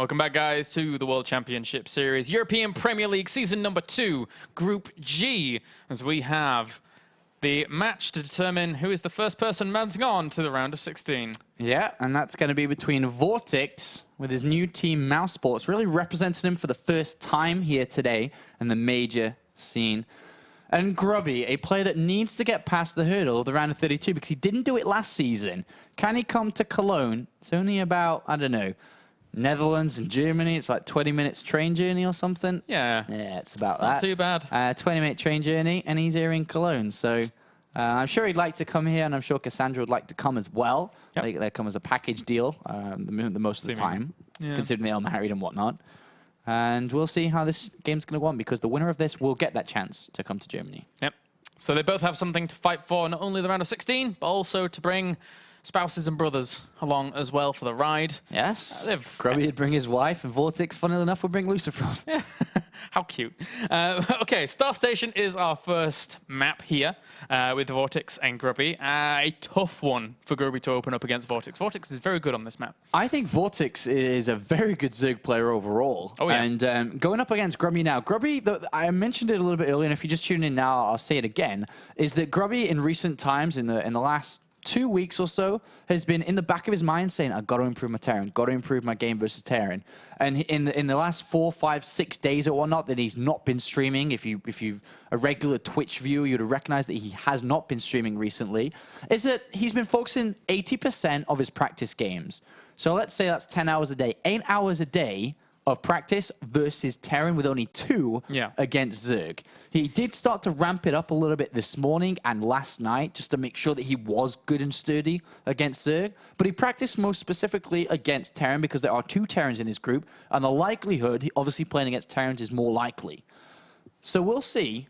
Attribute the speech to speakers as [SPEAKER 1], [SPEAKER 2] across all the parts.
[SPEAKER 1] Welcome back, guys, to the World Championship Series, European Premier League Season number 2, Group G, as we have the match to determine who is the first person advancing on to the round of 16.
[SPEAKER 2] Yeah, and that's going to be between VortiX with his new team, Mouse Sports, really representing him for the first time here today in the major scene. And Grubby, a player that needs to get past the hurdle of the round of 32 because he didn't do it last season. Can he come to Cologne? It's only about, I don't know, Netherlands and Germany. It's like 20 minutes train journey or something.
[SPEAKER 1] Yeah.
[SPEAKER 2] Yeah, it's about
[SPEAKER 1] it's
[SPEAKER 2] that.
[SPEAKER 1] Not too bad.
[SPEAKER 2] 20-minute train journey, and he's here in Cologne. So I'm sure he'd like to come here, and I'm sure Cassandra would like to come as well. Yep. They come as a package deal the most of the time, considering they are married and whatnot. And we'll see how this game's going to go on, because the winner of this will get that chance to come to Germany.
[SPEAKER 1] Yep. So they both have something to fight for, not only the round of 16, but also to bring spouses and brothers along as well for the ride.
[SPEAKER 2] Yes. Grubby would bring his wife, and VortiX, funnily enough, would bring Lucifer.
[SPEAKER 1] Yeah. How cute. Okay, Star Station is our first map here with VortiX and Grubby. A tough one for Grubby to open up against VortiX. VortiX is very good on this map.
[SPEAKER 2] I think VortiX is a very good Zerg player overall.
[SPEAKER 1] Oh, yeah.
[SPEAKER 2] And going up against Grubby now. Grubby, I mentioned it a little bit earlier, and if you just tune in now, I'll say it again, is that Grubby in recent times, in the last 2 weeks or so, has been in the back of his mind saying, I've got to improve my Terran, got to improve my game versus Terran. And in the last 4, 5, 6 days or whatnot that he's not been streaming, if you a regular Twitch viewer, you'd have recognized that he has not been streaming recently, is that he's been focusing 80% of his practice games. So let's say that's 10 hours a day, 8 hours a day of practice versus Terran, with only 2 against Zerg. He did start to ramp it up a little bit this morning and last night just to make sure that he was good and sturdy against Zerg, but he practiced most specifically against Terran because there are 2 Terrans in his group, and the likelihood, obviously playing against Terrans, is more likely. So we'll see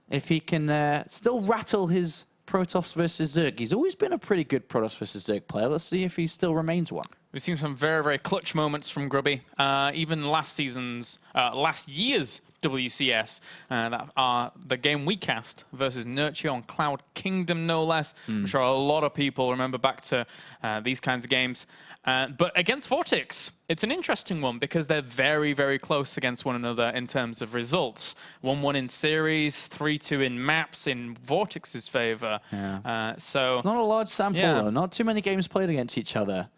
[SPEAKER 2] if he can still rattle his Protoss versus Zerg. He's always been a pretty good Protoss versus Zerg player. Let's see if he still remains one.
[SPEAKER 1] We've seen some very, very clutch moments from Grubby. Even last year's WCS, that are the game we cast versus Nurture on Cloud Kingdom, no less. I'm sure a lot of people remember back to these kinds of games. But against VortiX, it's an interesting one because they're very, very close against one another in terms of results. 1-1 in series, 3-2 in maps in VortiX's favor.
[SPEAKER 2] Yeah.
[SPEAKER 1] So
[SPEAKER 2] it's not a large sample, though. Not too many games played against each other.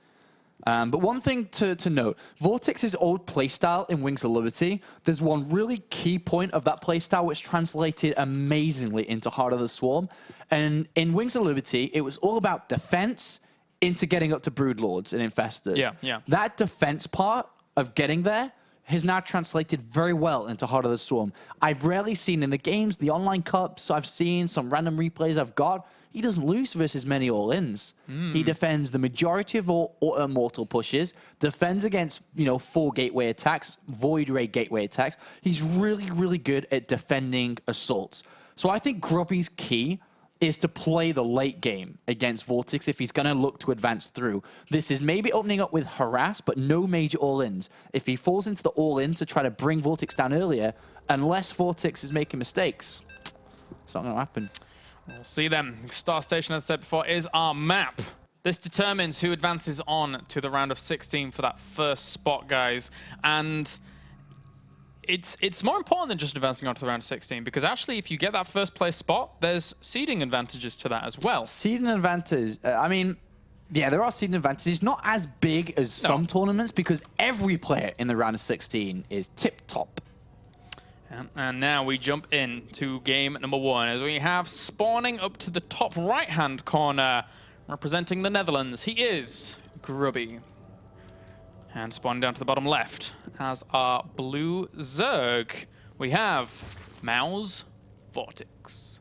[SPEAKER 2] But one thing to note, VortiX's old playstyle in Wings of Liberty, there's one really key point of that playstyle which translated amazingly into Heart of the Swarm. And in Wings of Liberty, it was all about defense into getting up to Broodlords and Infestors.
[SPEAKER 1] Yeah.
[SPEAKER 2] That defense part of getting there has now translated very well into Heart of the Swarm. I've rarely seen in the games, the online cups I've seen, some random replays I've got, he doesn't lose versus many all-ins. He defends the majority of all Immortal pushes, defends against 4 gateway attacks, Void Ray gateway attacks. He's really, really good at defending assaults. So I think Grubby's key is to play the late game against VortiX if he's going to look to advance through. This is maybe opening up with Harass, but no major all-ins. If he falls into the all-ins to try to bring VortiX down earlier, unless VortiX is making mistakes, it's not going to happen.
[SPEAKER 1] We'll see then. Star Station, as I said before, is our map. This determines who advances on to the round of 16 for that first spot, guys. And it's more important than just advancing on to the round of 16, because actually, if you get that first place spot, there's seeding advantages to that as well.
[SPEAKER 2] Seeding advantage, I mean, yeah, there are seeding advantages. Not as big as some tournaments, because every player in the round of 16 is tip-top.
[SPEAKER 1] And now we jump in to game number 1 as we have spawning up to the top right-hand corner, representing the Netherlands. He is Grubby. And spawning down to the bottom left as our blue Zerg, we have Mouse VortiX.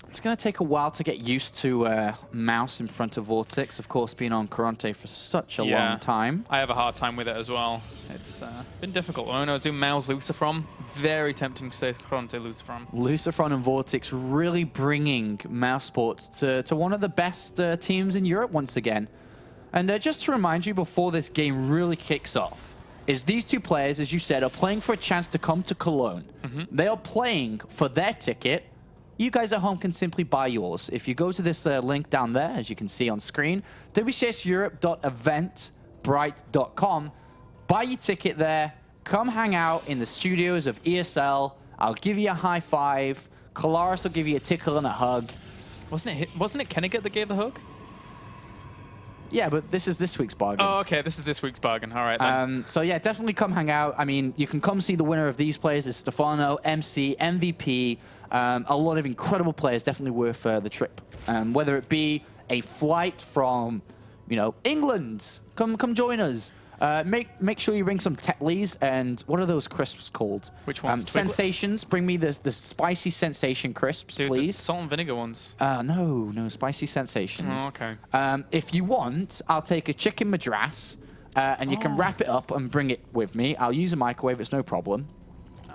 [SPEAKER 2] It's going to take a while to get used to Mouse in front of VortiX, of course, being on Caronte for such a long time.
[SPEAKER 1] I have a hard time with it as well. It's been difficult. When I was doing Mouse Lucifer, very tempting to say Caronte Lucifer.
[SPEAKER 2] Lucifer and VortiX really bringing Mouse Sports to one of the best teams in Europe once again. And just to remind you, before this game really kicks off, is these 2 players, as you said, are playing for a chance to come to Cologne. They are playing for their ticket. You guys at home can simply buy yours. If you go to this link down there, as you can see on screen, WCSEurope.eventbrite.com, buy your ticket there. Come hang out in the studios of ESL. I'll give you a high five. Kolaris will give you a tickle and a hug.
[SPEAKER 1] Wasn't it Kennegat that gave the hug?
[SPEAKER 2] Yeah, but this is this week's bargain.
[SPEAKER 1] Oh, okay. This is this week's bargain. All right, then.
[SPEAKER 2] So, yeah, definitely come hang out. I mean, you can come see the winner of these players is Stefano, MC, MVP. A lot of incredible players, definitely worth the trip. Whether it be a flight from, you know, England, come join us. Make sure you bring some Tetleys and what are those crisps called?
[SPEAKER 1] Which ones?
[SPEAKER 2] Sensations. Bring me the spicy sensation crisps,
[SPEAKER 1] Dude,
[SPEAKER 2] please.
[SPEAKER 1] the salt and vinegar ones.
[SPEAKER 2] No, spicy sensations.
[SPEAKER 1] Oh, okay.
[SPEAKER 2] If you want, I'll take a chicken madras and you can wrap it up and bring it with me. I'll use a microwave, it's no problem.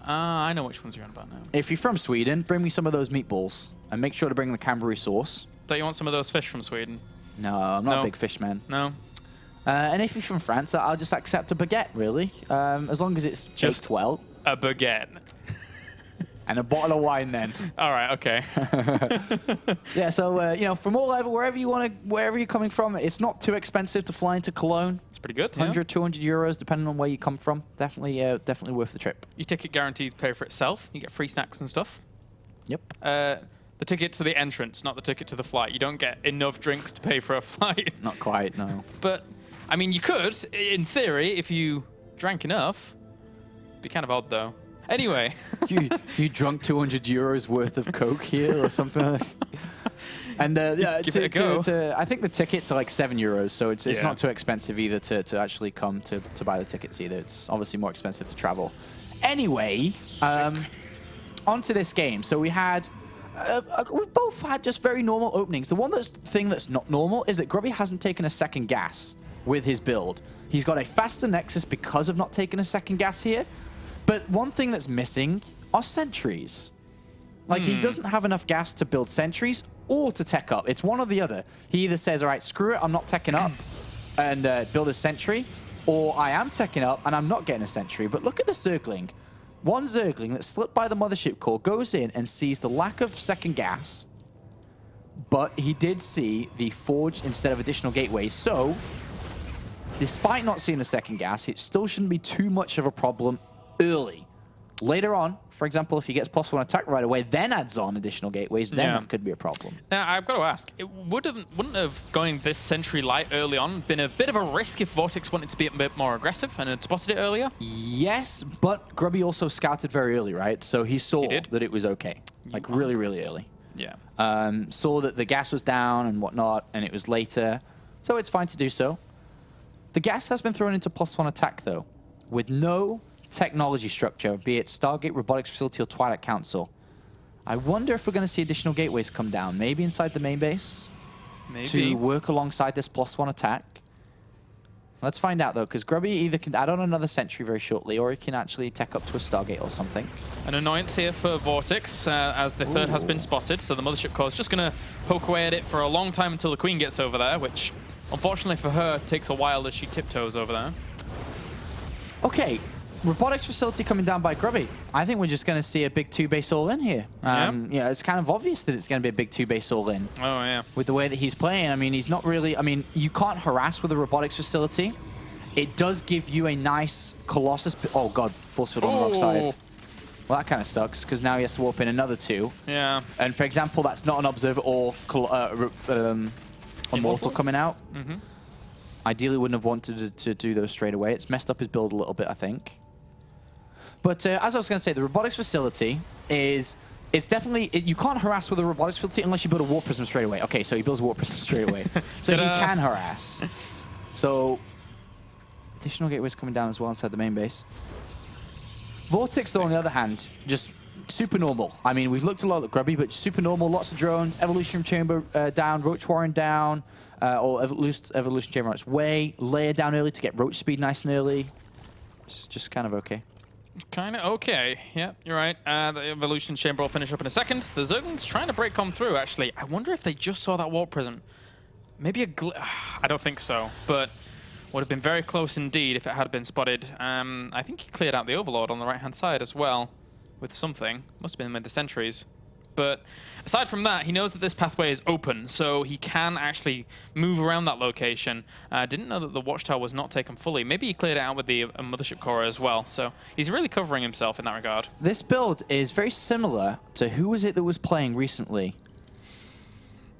[SPEAKER 1] I know which ones you're on about now.
[SPEAKER 2] If you're from Sweden, bring me some of those meatballs and make sure to bring the cranberry sauce.
[SPEAKER 1] Don't you want some of those fish from Sweden?
[SPEAKER 2] No, I'm not a big fish man.
[SPEAKER 1] No.
[SPEAKER 2] And if you're from France, I'll just accept a baguette, really. As long as it's
[SPEAKER 1] Just
[SPEAKER 2] baked well.
[SPEAKER 1] A baguette.
[SPEAKER 2] And a bottle of wine then.
[SPEAKER 1] All right, okay.
[SPEAKER 2] Yeah, so, you know, from all over, wherever you're coming from, it's not too expensive to fly into Cologne.
[SPEAKER 1] It's pretty good,
[SPEAKER 2] 100, 200 euros, depending on where you come from. Definitely worth the trip.
[SPEAKER 1] Your ticket guaranteed to pay for itself. You get free snacks and stuff.
[SPEAKER 2] Yep.
[SPEAKER 1] The ticket to the entrance, not the ticket to the flight. You don't get enough drinks to pay for a flight.
[SPEAKER 2] Not quite, no.
[SPEAKER 1] But, I mean, you could, in theory, if you drank enough. Be kind of odd, though. Anyway.
[SPEAKER 2] you drunk 200 euros worth of Coke here or something? And yeah,
[SPEAKER 1] Give it a go.
[SPEAKER 2] I think the tickets are like 7 euros, so it's
[SPEAKER 1] Yeah.
[SPEAKER 2] not too expensive either to actually come to buy the tickets either. It's obviously more expensive to travel. Anyway, on to this game. So we had... we both had just very normal openings. The thing that's not normal is that Grubby hasn't taken a second gas with his build. He's got a faster Nexus because of not taking a second gas here. But one thing that's missing are sentries. Like, he doesn't have enough gas to build sentries or to tech up. It's one or the other. He either says, all right, screw it, I'm not teching up and build a sentry, or I am teching up and I'm not getting a sentry. But look at the Zergling. One Zergling that slipped by the mothership core goes in and sees the lack of second gas, but he did see the forge instead of additional gateways. So, despite not seeing the second gas, it still shouldn't be too much of a problem early. Later on, for example, if he gets +1 attack right away, then adds on additional gateways, then that could be a problem.
[SPEAKER 1] Now, I've got to ask, it wouldn't have going this sentry light early on been a bit of a risk if VortiX wanted to be a bit more aggressive and had spotted it earlier?
[SPEAKER 2] Yes, but Grubby also scouted very early, right? So he saw that it was okay. Like, really, really early.
[SPEAKER 1] Yeah.
[SPEAKER 2] Saw that the gas was down and whatnot, and it was later. So it's fine to do so. The gas has been thrown into +1 attack, though, with no technology structure, be it Stargate, Robotics Facility, or Twilight Council. I wonder if we're going to see additional gateways come down, maybe inside the main base, to work alongside this +1 attack. Let's find out, though, because Grubby either can add on another sentry very shortly, or he can actually tech up to a Stargate or something.
[SPEAKER 1] An annoyance here for VortiX, as the third has been spotted, so the mothership core is just going to poke away at it for a long time until the Queen gets over there, which, unfortunately for her, takes a while as she tiptoes over there.
[SPEAKER 2] Okay. Robotics Facility coming down by Grubby. I think we're just going to see a big 2-base all-in here. Yeah, it's kind of obvious that it's going to be a big 2-base all-in.
[SPEAKER 1] Oh, yeah.
[SPEAKER 2] With the way that he's playing. I mean, he's not really... I mean, you can't harass with a Robotics Facility. It does give you a nice Colossus... Oh, God. Force field on the wrong side. Well, that kind of sucks, because now he has to warp in another 2.
[SPEAKER 1] Yeah.
[SPEAKER 2] And, for example, that's not an Observer or Immortal coming out. Ideally, wouldn't have wanted to do those straight away. It's messed up his build a little bit, I think. But as I was going to say, the Robotics Facility is... It's definitely... you can't harass with a Robotics Facility unless you build a Warp Prism straight away. Okay, so he builds a Warp Prism straight away. So he can harass. So... Additional gateways coming down as well inside the main base. VortiX, though, on the other hand, just super normal. I mean, we've looked a lot at Grubby, but super normal. Lots of drones. Evolution Chamber down. Roach Warren down. Or Evolution Chamber on its way. Layer down early to get Roach speed nice and early. It's just kind of okay.
[SPEAKER 1] Kind of okay. Yeah, you're right. The Evolution Chamber will finish up in a second. The Zergling's trying to break through, actually. I wonder if they just saw that Warp Prism. Maybe a I don't think so, but would have been very close indeed if it had been spotted. I think he cleared out the Overlord on the right-hand side as well with something. Must have been with the sentries. But aside from that, he knows that this pathway is open, so he can actually move around that location. Didn't know that the watchtower was not taken fully. Maybe he cleared it out with the mothership core as well. So he's really covering himself in that regard.
[SPEAKER 2] This build is very similar to who was it that was playing recently?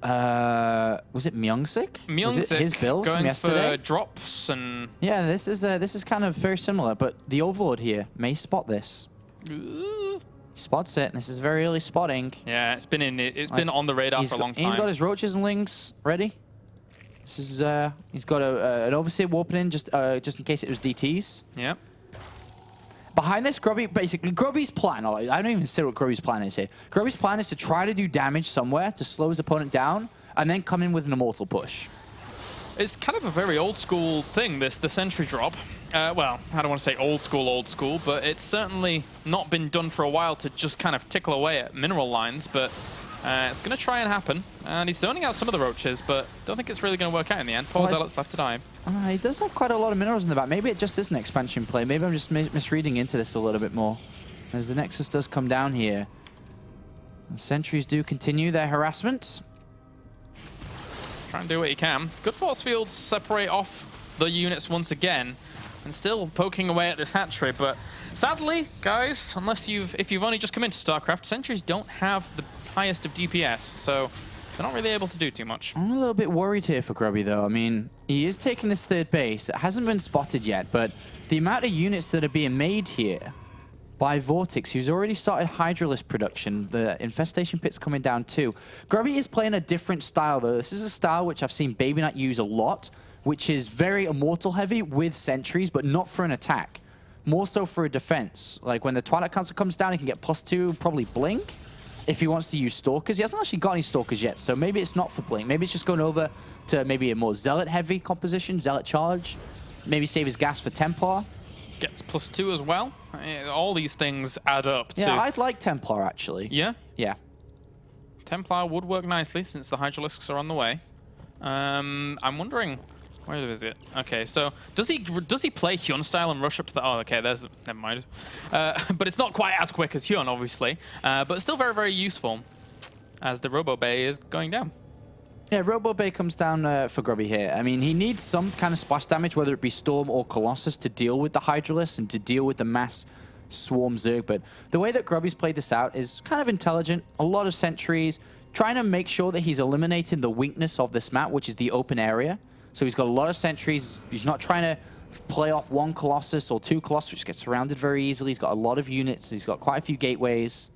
[SPEAKER 2] Was it Myungsik?
[SPEAKER 1] Myungsik,
[SPEAKER 2] his build
[SPEAKER 1] going
[SPEAKER 2] from yesterday?
[SPEAKER 1] for drops and...
[SPEAKER 2] Yeah, this is kind of very similar, but the Overlord here may spot this. He spots it, and this is very early spotting.
[SPEAKER 1] Yeah, it's been been on the radar for a long time.
[SPEAKER 2] He's got his roaches and lings ready. This is he's got an overseer warping in just in case it was DTs.
[SPEAKER 1] Yeah.
[SPEAKER 2] Behind this, Grubby, basically, Grubby's plan, I don't even say what Grubby's plan is here. Grubby's plan is to try to do damage somewhere to slow his opponent down and then come in with an immortal push.
[SPEAKER 1] It's kind of a very old school thing, the sentry drop. Well, I don't want to say old school, but it's certainly not been done for a while to just kind of tickle away at mineral lines, but it's going to try and happen. And he's zoning out some of the roaches, but don't think it's really going to work out in the end. Four zealots left to die.
[SPEAKER 2] He does have quite a lot of minerals in the back. Maybe it just is an expansion play. Maybe I'm just misreading into this a little bit more. As the Nexus does come down here. The sentries do continue their harassment.
[SPEAKER 1] Try and do what you can. Good force fields separate off the units once again. And still poking away at this hatchery, but sadly, guys, if you've only just come into StarCraft, sentries don't have the highest of DPS, so they're not really able to do too much.
[SPEAKER 2] I'm a little bit worried here for Grubby, though. I mean, he is taking this third base. It hasn't been spotted yet, but the amount of units that are being made here by VortiX, who's already started Hydralisk production, the infestation pit's coming down too. Grubby is playing a different style, though. This is a style which I've seen Baby Knight use a lot, which is very immortal heavy with sentries, but not for an attack. More so for a defense. Like when the Twilight Council comes down, he can get +2, probably blink. If he wants to use Stalkers, he hasn't actually got any Stalkers yet, so maybe it's not for blink. Maybe it's just going over to maybe a more Zealot heavy composition, Zealot charge. Maybe save his gas for Templar.
[SPEAKER 1] Gets +2 as well. All these things add up to...
[SPEAKER 2] Yeah, I'd like Templar, actually.
[SPEAKER 1] Yeah?
[SPEAKER 2] Yeah.
[SPEAKER 1] Templar would work nicely since the Hydralisks are on the way. I'm wondering... Where is it? Okay, so does he play Hyun style and rush up to the... Oh, okay, never mind. But it's not quite as quick as Hyun, obviously. But still very, very useful as the Robo Bay is going down.
[SPEAKER 2] Yeah, Robo Bay comes down for Grubby here. I mean, he needs some kind of splash damage, whether it be Storm or Colossus, to deal with the Hydralisk and to deal with the mass Swarm Zerg. But the way that Grubby's played this out is kind of intelligent. A lot of sentries, trying to make sure that he's eliminating the weakness of this map, which is the open area. So he's got a lot of sentries. He's not trying to play off one Colossus or two Colossus, which gets surrounded very easily. He's got a lot of units. He's got quite a few gateways.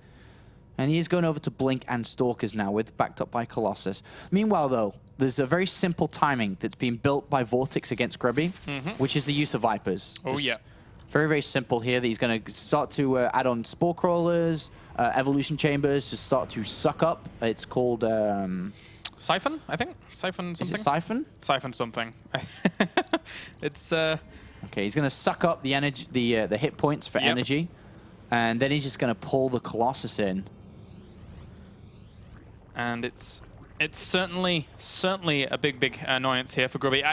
[SPEAKER 2] And he is going over to Blink and Stalkers now, backed up by Colossus. Meanwhile, though, there's a very simple timing that's been built by VortiX against Grubby, which is the use of Vipers.
[SPEAKER 1] Oh,
[SPEAKER 2] Just
[SPEAKER 1] yeah.
[SPEAKER 2] Very, very simple here that he's going to start to add on Spore Crawlers, Evolution Chambers to start to suck up. It's called...
[SPEAKER 1] Siphon, I think? Siphon something?
[SPEAKER 2] Is it Siphon?
[SPEAKER 1] Siphon something. It's...
[SPEAKER 2] Okay, he's going to suck up the energy, the hit points for energy. And then he's just going to pull the Colossus in.
[SPEAKER 1] And it's certainly a big annoyance here for Grubby.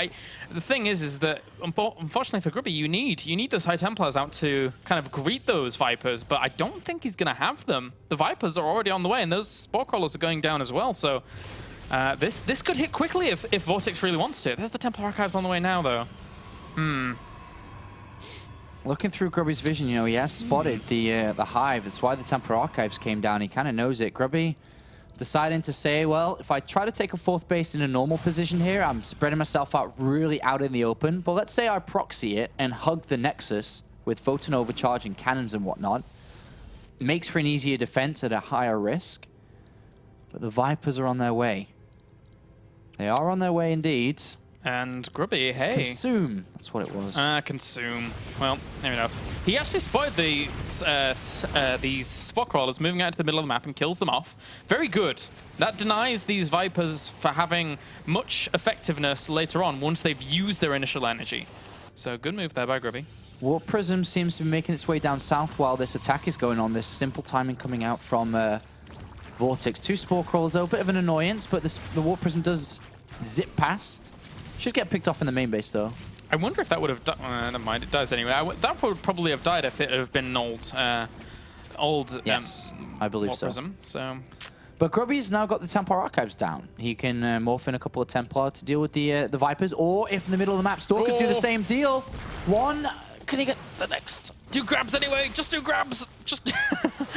[SPEAKER 1] The thing is that unfortunately for Grubby, you need those High Templars out to kind of greet those Vipers, but I don't think he's going to have them. The Vipers are already on the way, and those Spore Crawlers are going down as well. So this could hit quickly if VortiX really wants to. There's the Templar Archives on the way now, though.
[SPEAKER 2] Looking through Grubby's vision, he has spotted the hive. That's why the Templar Archives came down. He kind of knows it. Grubby deciding to say, well, if I try to take a fourth base in a normal position here, I'm spreading myself out really out in the open. But let's say I proxy it and hug the Nexus with Photon Overcharge and cannons and whatnot. Makes for an easier defense at a higher risk. But the Vipers are on their way. They are on their way indeed.
[SPEAKER 1] And Grubby, hey.
[SPEAKER 2] Consume. That's what it was.
[SPEAKER 1] Consume. Well, fair enough. He actually spotted these Spore Crawlers moving out to the middle of the map and kills them off. Very good. That denies these Vipers for having much effectiveness later on once they've used their initial energy. So good move there by Grubby.
[SPEAKER 2] Warp Prism seems to be making its way down south while this attack is going on. This simple timing coming out from VortiX. 2 Spore Crawlers, though. A bit of an annoyance, but the Warp Prism does zip past. Should get picked off in the main base, though.
[SPEAKER 1] I wonder if that would have died. Never mind, it does anyway. That would probably have died if it had been an old
[SPEAKER 2] yes, I believe
[SPEAKER 1] Warp
[SPEAKER 2] so.
[SPEAKER 1] Prism. So
[SPEAKER 2] But Grubby's now got the Templar Archives down. He can morph in a couple of Templar to deal with the Vipers, or if in the middle of the map, Stork could do the same deal. One, can he get the next?
[SPEAKER 1] 2 grabs anyway, just 2 grabs. Just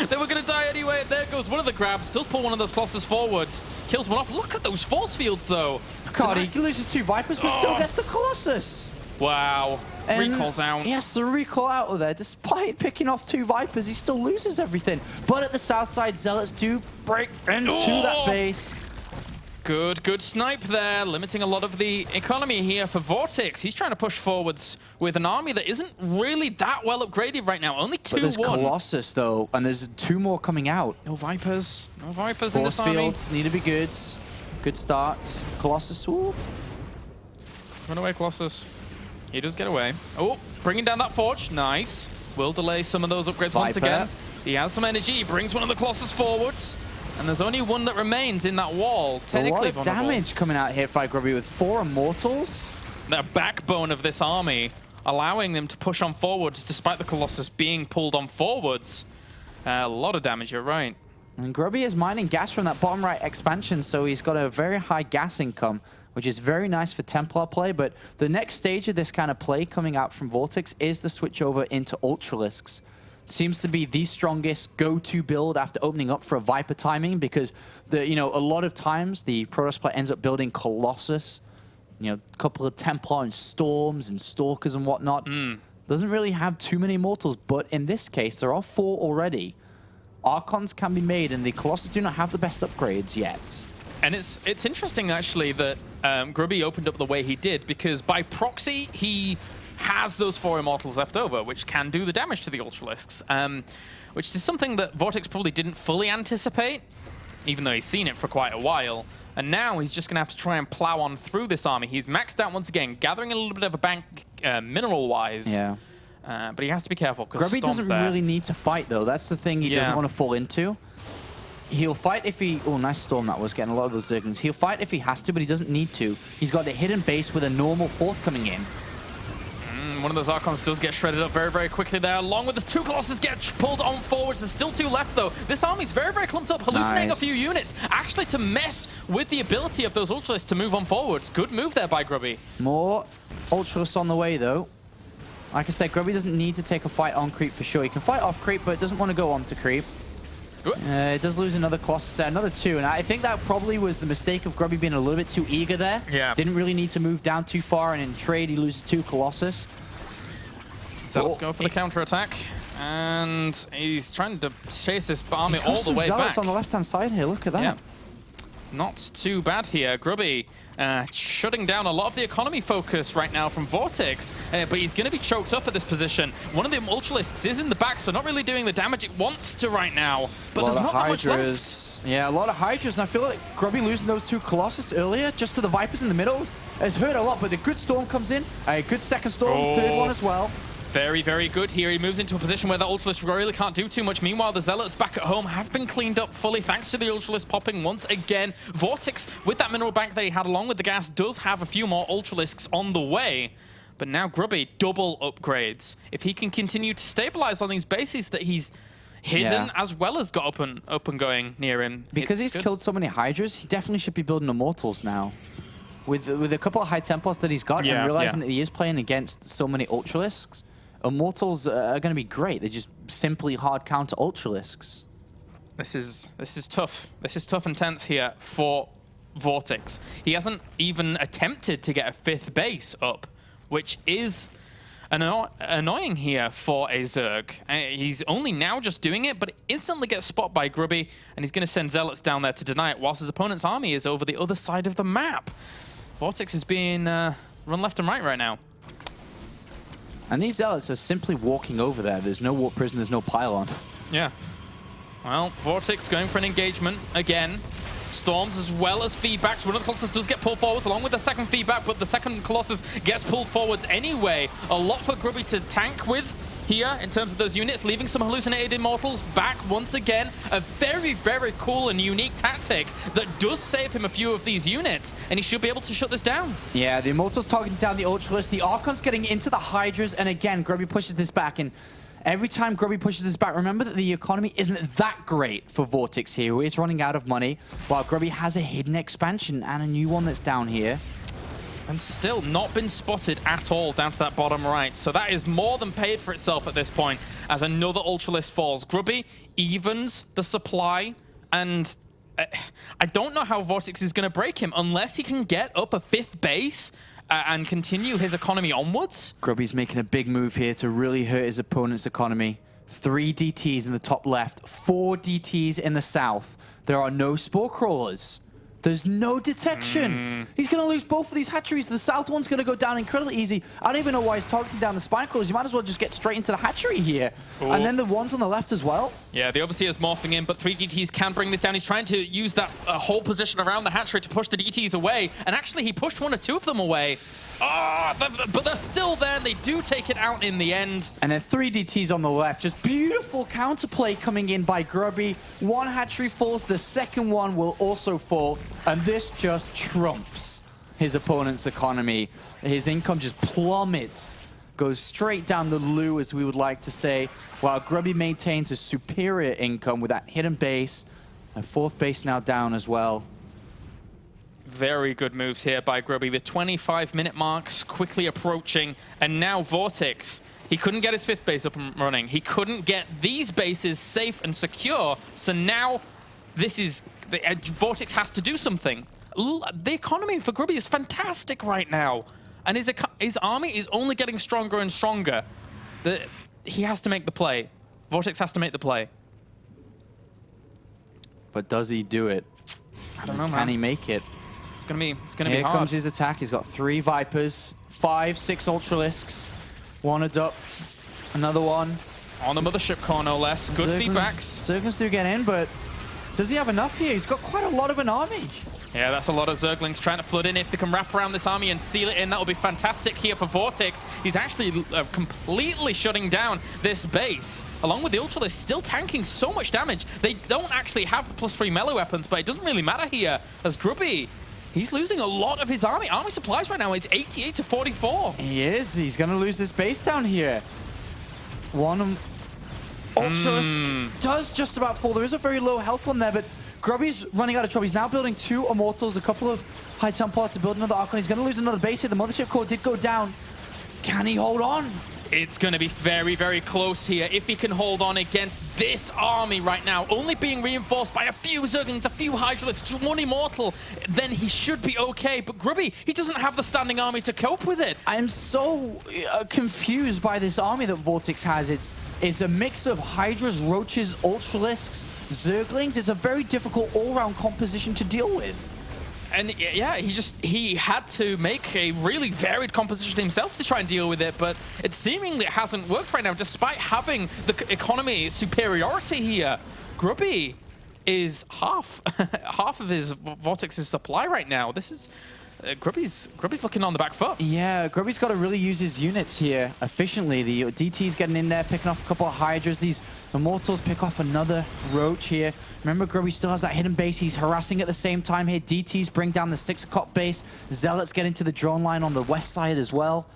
[SPEAKER 1] they were gonna die anyway. There goes one of the grabs. Does pull one of those Colossus forwards. Kills one off. Look at those force fields though.
[SPEAKER 2] Cardi, he loses 2 Vipers, but still gets the Colossus.
[SPEAKER 1] Wow.
[SPEAKER 2] And
[SPEAKER 1] Recalls out.
[SPEAKER 2] Yes, the recall out of there. Despite picking off 2 Vipers, he still loses everything. But at the south side, Zealots do break into that base.
[SPEAKER 1] Good snipe there, limiting a lot of the economy here for VortiX. He's trying to push forwards with an army that isn't really that well upgraded right now. Only 2-1.
[SPEAKER 2] But there's Colossus, though, and there's 2 more coming out.
[SPEAKER 1] No Vipers. No Vipers in this
[SPEAKER 2] Force
[SPEAKER 1] army.
[SPEAKER 2] fields need to be good. Good start. Colossus, ooh.
[SPEAKER 1] Run away, Colossus. He does get away. Oh, bringing down that Forge. Nice. Will delay some of those upgrades once again. He has some energy. He brings one of the Colossus forwards. And there's only one that remains in that wall. Technically
[SPEAKER 2] a lot of damage coming out here by Grubby with 4 Immortals.
[SPEAKER 1] The backbone of this army, allowing them to push on forwards despite the Colossus being pulled on forwards. A lot of damage, you're right.
[SPEAKER 2] And Grubby is mining gas from that bottom right expansion, so he's got a very high gas income, which is very nice for Templar play. But the next stage of this kind of play coming out from VortiX is the switch over into Ultralisks. Seems to be the strongest go-to build after opening up for a Viper timing, because a lot of times the Protoss player ends up building Colossus, a couple of Templar and Storms and Stalkers and whatnot. Doesn't really have too many Immortals, but in this case there are 4 already. Archons can be made, and the Colossus do not have the best upgrades yet.
[SPEAKER 1] And it's interesting actually that Grubby opened up the way he did, because by proxy he has those 4 Immortals left over, which can do the damage to the Ultralisks, which is something that VortiX probably didn't fully anticipate, even though he's seen it for quite a while. And now he's just going to have to try and plow on through this army. He's maxed out once again, gathering a little bit of a bank mineral-wise.
[SPEAKER 2] Yeah.
[SPEAKER 1] But he has to be careful, because
[SPEAKER 2] Grubby doesn't really need to fight, though. That's the thing he doesn't want to fall into. He'll fight if he... Oh, nice Storm that was, getting a lot of those Zerglings. He'll fight if he has to, but he doesn't need to. He's got a hidden base with a normal 4th coming in.
[SPEAKER 1] One of those Archons does get shredded up very, very quickly there, along with the 2 Colossus get pulled on forwards. There's still 2 left, though. This army's very, very clumped up, hallucinating a few units, actually to mess with the ability of those Ultralisks to move on forwards. Good move there by Grubby.
[SPEAKER 2] More Ultralisks on the way, though. Like I said, Grubby doesn't need to take a fight on creep for sure. He can fight off creep, but doesn't want to go on to creep. It does lose another Colossus there, another 2, and I think that probably was the mistake of Grubby being a little bit too eager there.
[SPEAKER 1] Yeah.
[SPEAKER 2] Didn't really need to move down too far, and in trade he loses 2 Colossus.
[SPEAKER 1] So let's go for the counter-attack, and he's trying to chase this army all the way back.
[SPEAKER 2] On the left-hand side here, look at that.
[SPEAKER 1] Yeah. Not too bad here. Grubby shutting down a lot of the economy focus right now from VortiX, but he's going to be choked up at this position. One of the Ultralisks is in the back, so not really doing the damage it wants to right now, but there's not that much left.
[SPEAKER 2] Yeah, a lot of Hydras, and I feel like Grubby losing those 2 Colossus earlier, just to the Vipers in the middle, has hurt a lot, but the good Storm comes in, a good second Storm, 3rd one as well.
[SPEAKER 1] Very, very good here. He moves into a position where the Ultralisk really can't do too much. Meanwhile, the Zealots back at home have been cleaned up fully thanks to the Ultralisk popping once again. VortiX, with that mineral bank that he had along with the gas, does have a few more Ultralisks on the way. But now Grubby, double upgrades. If he can continue to stabilize on these bases that he's hidden as well as got up and going near him.
[SPEAKER 2] Because he's killed so many Hydras, he definitely should be building Immortals now. With a couple of high Templars that he's got, and realizing that he is playing against so many Ultralisks, Immortals are going to be great. They're just simply hard counter Ultralisks.
[SPEAKER 1] This is tough. This is tough and tense here for VortiX. He hasn't even attempted to get a 5th base up, which is annoying here for a Zerg. He's only now just doing it, but it instantly gets spotted by Grubby, and he's going to send Zealots down there to deny it, whilst his opponent's army is over the other side of the map. VortiX is being run left and right now.
[SPEAKER 2] And these Zealots are simply walking over there. There's no warp prison, there's no pylon.
[SPEAKER 1] Yeah. Well, VortiX going for an engagement again. Storms as well as feedbacks. One of the Colossus does get pulled forwards along with the second feedback, but the second Colossus gets pulled forwards anyway. A lot for Grubby to tank with here in terms of those units, leaving some hallucinated Immortals back once again. A very, very cool and unique tactic that does save him a few of these units, and he should be able to shut this down.
[SPEAKER 2] Yeah, the Immortals targeting down the Ultralisk, the Archon's getting into the Hydras, and again, Grubby pushes this back, and Every time Grubby pushes this back, remember that the economy isn't that great for VortiX here, who is running out of money, while Grubby has a hidden expansion and a new one that's down here.
[SPEAKER 1] And still not been spotted at all down to that bottom right. So that is more than paid for itself at this point as another Ultralisk falls. Grubby evens the supply, and I don't know how VortiX is going to break him unless he can get up a 5th base and continue his economy onwards.
[SPEAKER 2] Grubby's making a big move here to really hurt his opponent's economy. 3 DTs in the top left, 4 DTs in the south. There are no spore crawlers. There's no detection. He's going to lose both of these hatcheries. The south one's going to go down incredibly easy. I don't even know why he's targeting down the spine crawlers. You might as well just get straight into the hatchery here. Ooh. And then the ones on the left as well.
[SPEAKER 1] Yeah, the Overseer is morphing in, but 3 DTs can bring this down. He's trying to use that whole position around the hatchery to push the DTs away. And actually, he pushed 1 or 2 of them away. But they're still there, and they do take it out in the end.
[SPEAKER 2] And then 3 DTs on the left. Just beautiful counterplay coming in by Grubby. 1 hatchery falls. The second one will also fall. And this just trumps his opponent's economy. His income just plummets. Goes straight down the loo, as we would like to say, while Grubby maintains a superior income with that hidden base. A 4th base now down as well.
[SPEAKER 1] Very good moves here by Grubby. The 25-minute mark's quickly approaching, and now VortiX. He couldn't get his 5th base up and running. He couldn't get these bases safe and secure, so now this is... VortiX has to do something. The economy for Grubby is fantastic right now, and his army is only getting stronger and stronger. He has to make the play. VortiX has to make the play.
[SPEAKER 2] But does he do it?
[SPEAKER 1] I don't know, man.
[SPEAKER 2] Can he make it?
[SPEAKER 1] It's gonna be hard.
[SPEAKER 2] Here comes his attack. He's got 3 Vipers, 5, 6 Ultralisks, 1 Adupt, another one.
[SPEAKER 1] On the mothership core, no less. Good feedbacks.
[SPEAKER 2] Zerglings do get in, but does he have enough here? He's got quite a lot of an army.
[SPEAKER 1] Yeah, that's a lot of Zerglings trying to flood in. If they can wrap around this army and seal it in, that will be fantastic here for VortiX. He's actually completely shutting down this base, along with the Ultralisk still tanking so much damage. They don't actually have the +3 melee weapons, but it doesn't really matter here, as Grubby, he's losing a lot of his army. Army supplies right now, it's 88 to 44.
[SPEAKER 2] He is. He's going to lose this base down here. One Ultralisk does just about fall. There is a very low health one there, but Grubby's running out of trouble. He's now building 2 Immortals, a couple of High Templar to build another Archon. He's going to lose another base here. The Mothership Core did go down. Can he hold on?
[SPEAKER 1] It's going to be very, very close here if he can hold on against this army right now. Only being reinforced by a few Zerglings, a few Hydralisks, 1 Immortal, then he should be okay. But Grubby, he doesn't have the standing army to cope with it.
[SPEAKER 2] I'm so confused by this army that VortiX has. It's a mix of Hydras, Roaches, Ultralisks, Zerglings. It's a very difficult all-round composition to deal with.
[SPEAKER 1] And yeah, he had to make a really varied composition himself to try and deal with it, but it seemingly hasn't worked right now, despite having the economy superiority here. Grubby is half of his VortiX's supply right now. This is Grubby's looking on the back foot.
[SPEAKER 2] Yeah, Grubby's got to really use his units here efficiently. The DT's getting in there, picking off a couple of Hydras. These Immortals pick off another Roach here. Remember, Grubby still has that hidden base. He's harassing at the same time here. DTs bring down the 6 o'clock base. Zealots get into the drone line on the west side as well.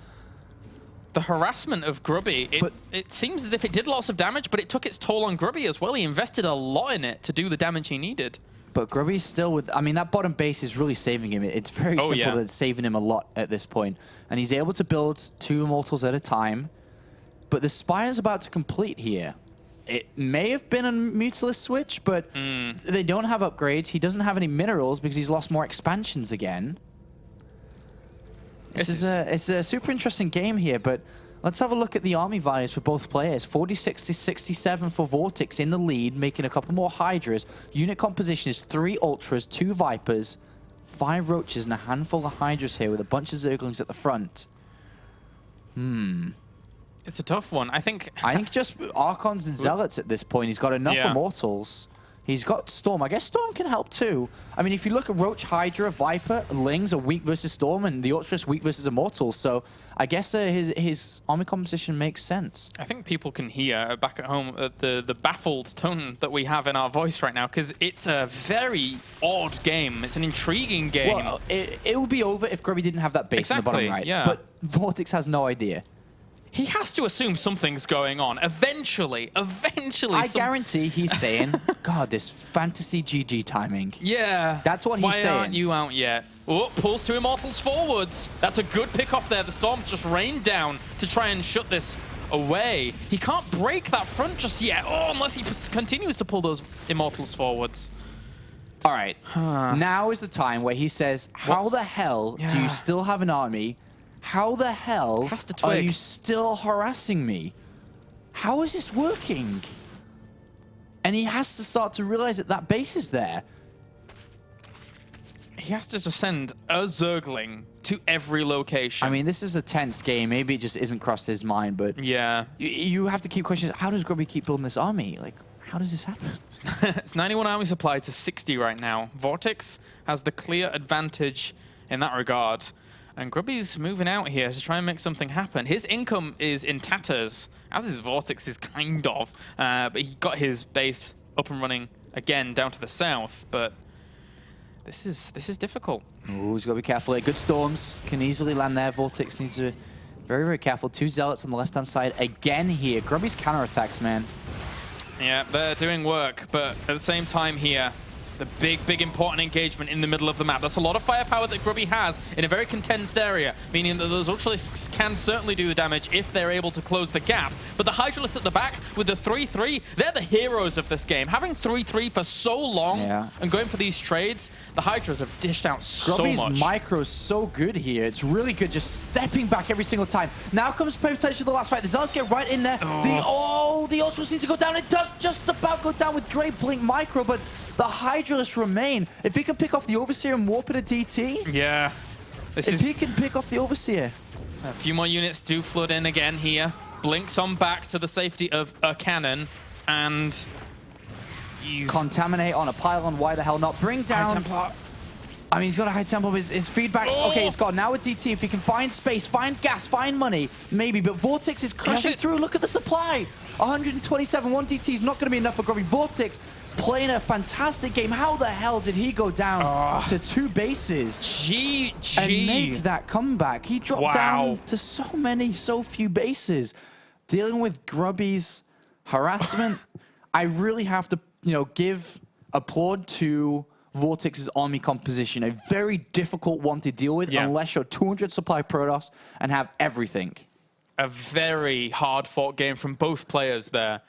[SPEAKER 1] The harassment of Grubby, it seems as if it did lots of damage, but it took its toll on Grubby as well. He invested a lot in it to do the damage he needed.
[SPEAKER 2] But Grubby's still with... I mean, that bottom base is really saving him. It's very simple that it's saving him a lot at this point. And he's able to build 2 Immortals at a time. But the Spire's about to complete here. It may have been a Mutalisk switch, but they don't have upgrades. He doesn't have any minerals because he's lost more expansions again. It's a super interesting game here, but let's have a look at the army values for both players. 46 to 67 for VortiX in the lead, making a couple more Hydras. Unit composition is 3 Ultras, 2 Vipers, 5 Roaches, and a handful of Hydras here with a bunch of Zerglings at the front.
[SPEAKER 1] It's a tough one. I think
[SPEAKER 2] just Archons and Zealots at this point. He's got enough Immortals. He's got Storm. I guess Storm can help too. I mean, if you look at Roach, Hydra, Viper, Lings are weak versus Storm, and the Ultras weak versus Immortals. So I guess his army composition makes sense.
[SPEAKER 1] I think people can hear back at home the baffled tone that we have in our voice right now, because it's a very odd game. It's an intriguing game.
[SPEAKER 2] Well, it would be over if Grubby didn't have that base in the bottom right.
[SPEAKER 1] Yeah.
[SPEAKER 2] But VortiX has no idea.
[SPEAKER 1] he has to assume something's going on. Eventually.
[SPEAKER 2] I guarantee he's saying, God, this fantasy GG timing.
[SPEAKER 1] Yeah.
[SPEAKER 2] That's what he's saying.
[SPEAKER 1] Why aren't you out yet? Oh, pulls two Immortals forwards. That's a good pick off there. The Storm's just rained down to try and shut this away. He can't break that front just yet. Oh, unless he continues to pull those Immortals forwards.
[SPEAKER 2] All right. Now is the time where he says, how the hell do you still have an army? How the hell are you still harassing me? How is this working? And he has to start to realize that that base is there.
[SPEAKER 1] He has to just send a Zergling to every location.
[SPEAKER 2] I mean, this is a tense game. Maybe it just isn't crossed his mind, but
[SPEAKER 1] yeah,
[SPEAKER 2] you have to keep questioning, how does Grubby keep building this army? Like, how does this happen?
[SPEAKER 1] It's 91 army supply to 60 right now. VortiX has the clear advantage in that regard. And Grubby's moving out here to try and make something happen. His income is in tatters, as is VortiX's kind of. But he got his base up and running again down to the south. But this is difficult.
[SPEAKER 2] Ooh, he's got to be careful here. Good storms can easily land there. VortiX needs to be very, very careful. Two Zealots on the left-hand side again here. Grubby's counterattacks, man.
[SPEAKER 1] Yeah, they're doing work, but at the same time here, the big important engagement in the middle of the map. That's a lot of firepower that Grubby has in a very contensed area, meaning that those Ultralisks can certainly do the damage if they're able to close the gap. But the Hydralisks at the back with the 3-3, they're the heroes of this game. Having 3-3 for so long and going for these trades, the Hydras have dished out so much.
[SPEAKER 2] Grubby's micro's so good here. It's really good, just stepping back every single time. Now comes potentially the last fight. The Zealots get right in there. The Ultras need to go down. It does just about go down with great blink micro, but the Hydralists remain. If he can pick off the Overseer and warp it a DT.
[SPEAKER 1] Yeah.
[SPEAKER 2] If he can pick off the Overseer.
[SPEAKER 1] A few more units do flood in again here. Blinks on back to the safety of a cannon. And he's...
[SPEAKER 2] Contaminate on a pylon. Why the hell not? Bring down...
[SPEAKER 1] High Templar.
[SPEAKER 2] I mean, he's got a high tempo, but his feedback's... Okay, he's got now a DT. If he can find space, find gas, find money, maybe. But VortiX is crushing through. Look at the supply. 127. One DT is not going to be enough for Grubby. VortiX playing a fantastic game. How the hell did he go down to two bases
[SPEAKER 1] GG.
[SPEAKER 2] and make that comeback? He dropped down to so few bases. Dealing with Grubby's harassment, I really have to, give applaud to VortiX's army composition. A very difficult one to deal with unless you're 200 supply Protoss and have everything.
[SPEAKER 1] A very hard-fought game from both players there.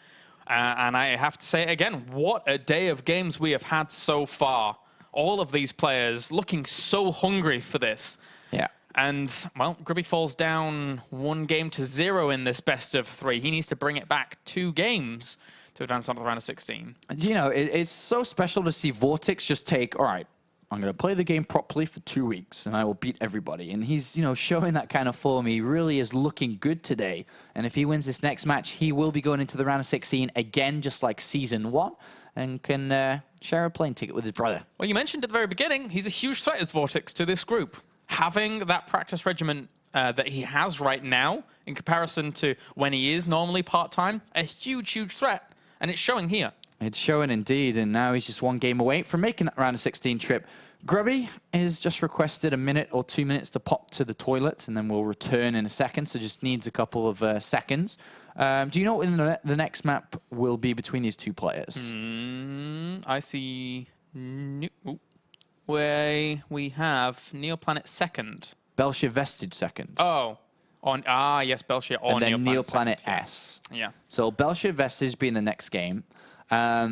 [SPEAKER 1] And I have to say again, what a day of games we have had so far. All of these players looking so hungry for this.
[SPEAKER 2] Yeah.
[SPEAKER 1] And, well, Grubby falls down 1-0 in this best of 3. He needs to bring it back 2 games to advance on to the round of 16.
[SPEAKER 2] It's so special to see VortiX just take, all right, I'm going to play the game properly for 2 weeks, and I will beat everybody. And he's, showing that kind of form. He really is looking good today. And if he wins this next match, he will be going into the round of 16 again, just like Season 1, and can share a plane ticket with his brother.
[SPEAKER 1] Well, you mentioned at the very beginning, he's a huge threat as VortiX to this group. Having that practice regimen that he has right now, in comparison to when he is normally part-time, a huge threat. And it's showing here.
[SPEAKER 2] It's showing indeed, and now he's just 1 game away from making that round of 16 trip. Grubby has just requested a minute or 2 minutes to pop to the toilet, and then we'll return in a second, so just needs a couple of seconds. Do you know what the next map will be between these two players?
[SPEAKER 1] I see... where we have Neoplanet second.
[SPEAKER 2] Belshir Vestige second.
[SPEAKER 1] Oh. Yes, Belshir or
[SPEAKER 2] and then
[SPEAKER 1] Neoplanet
[SPEAKER 2] Neoplanet S.
[SPEAKER 1] Yeah.
[SPEAKER 2] So Belshir Vestige being the next game. I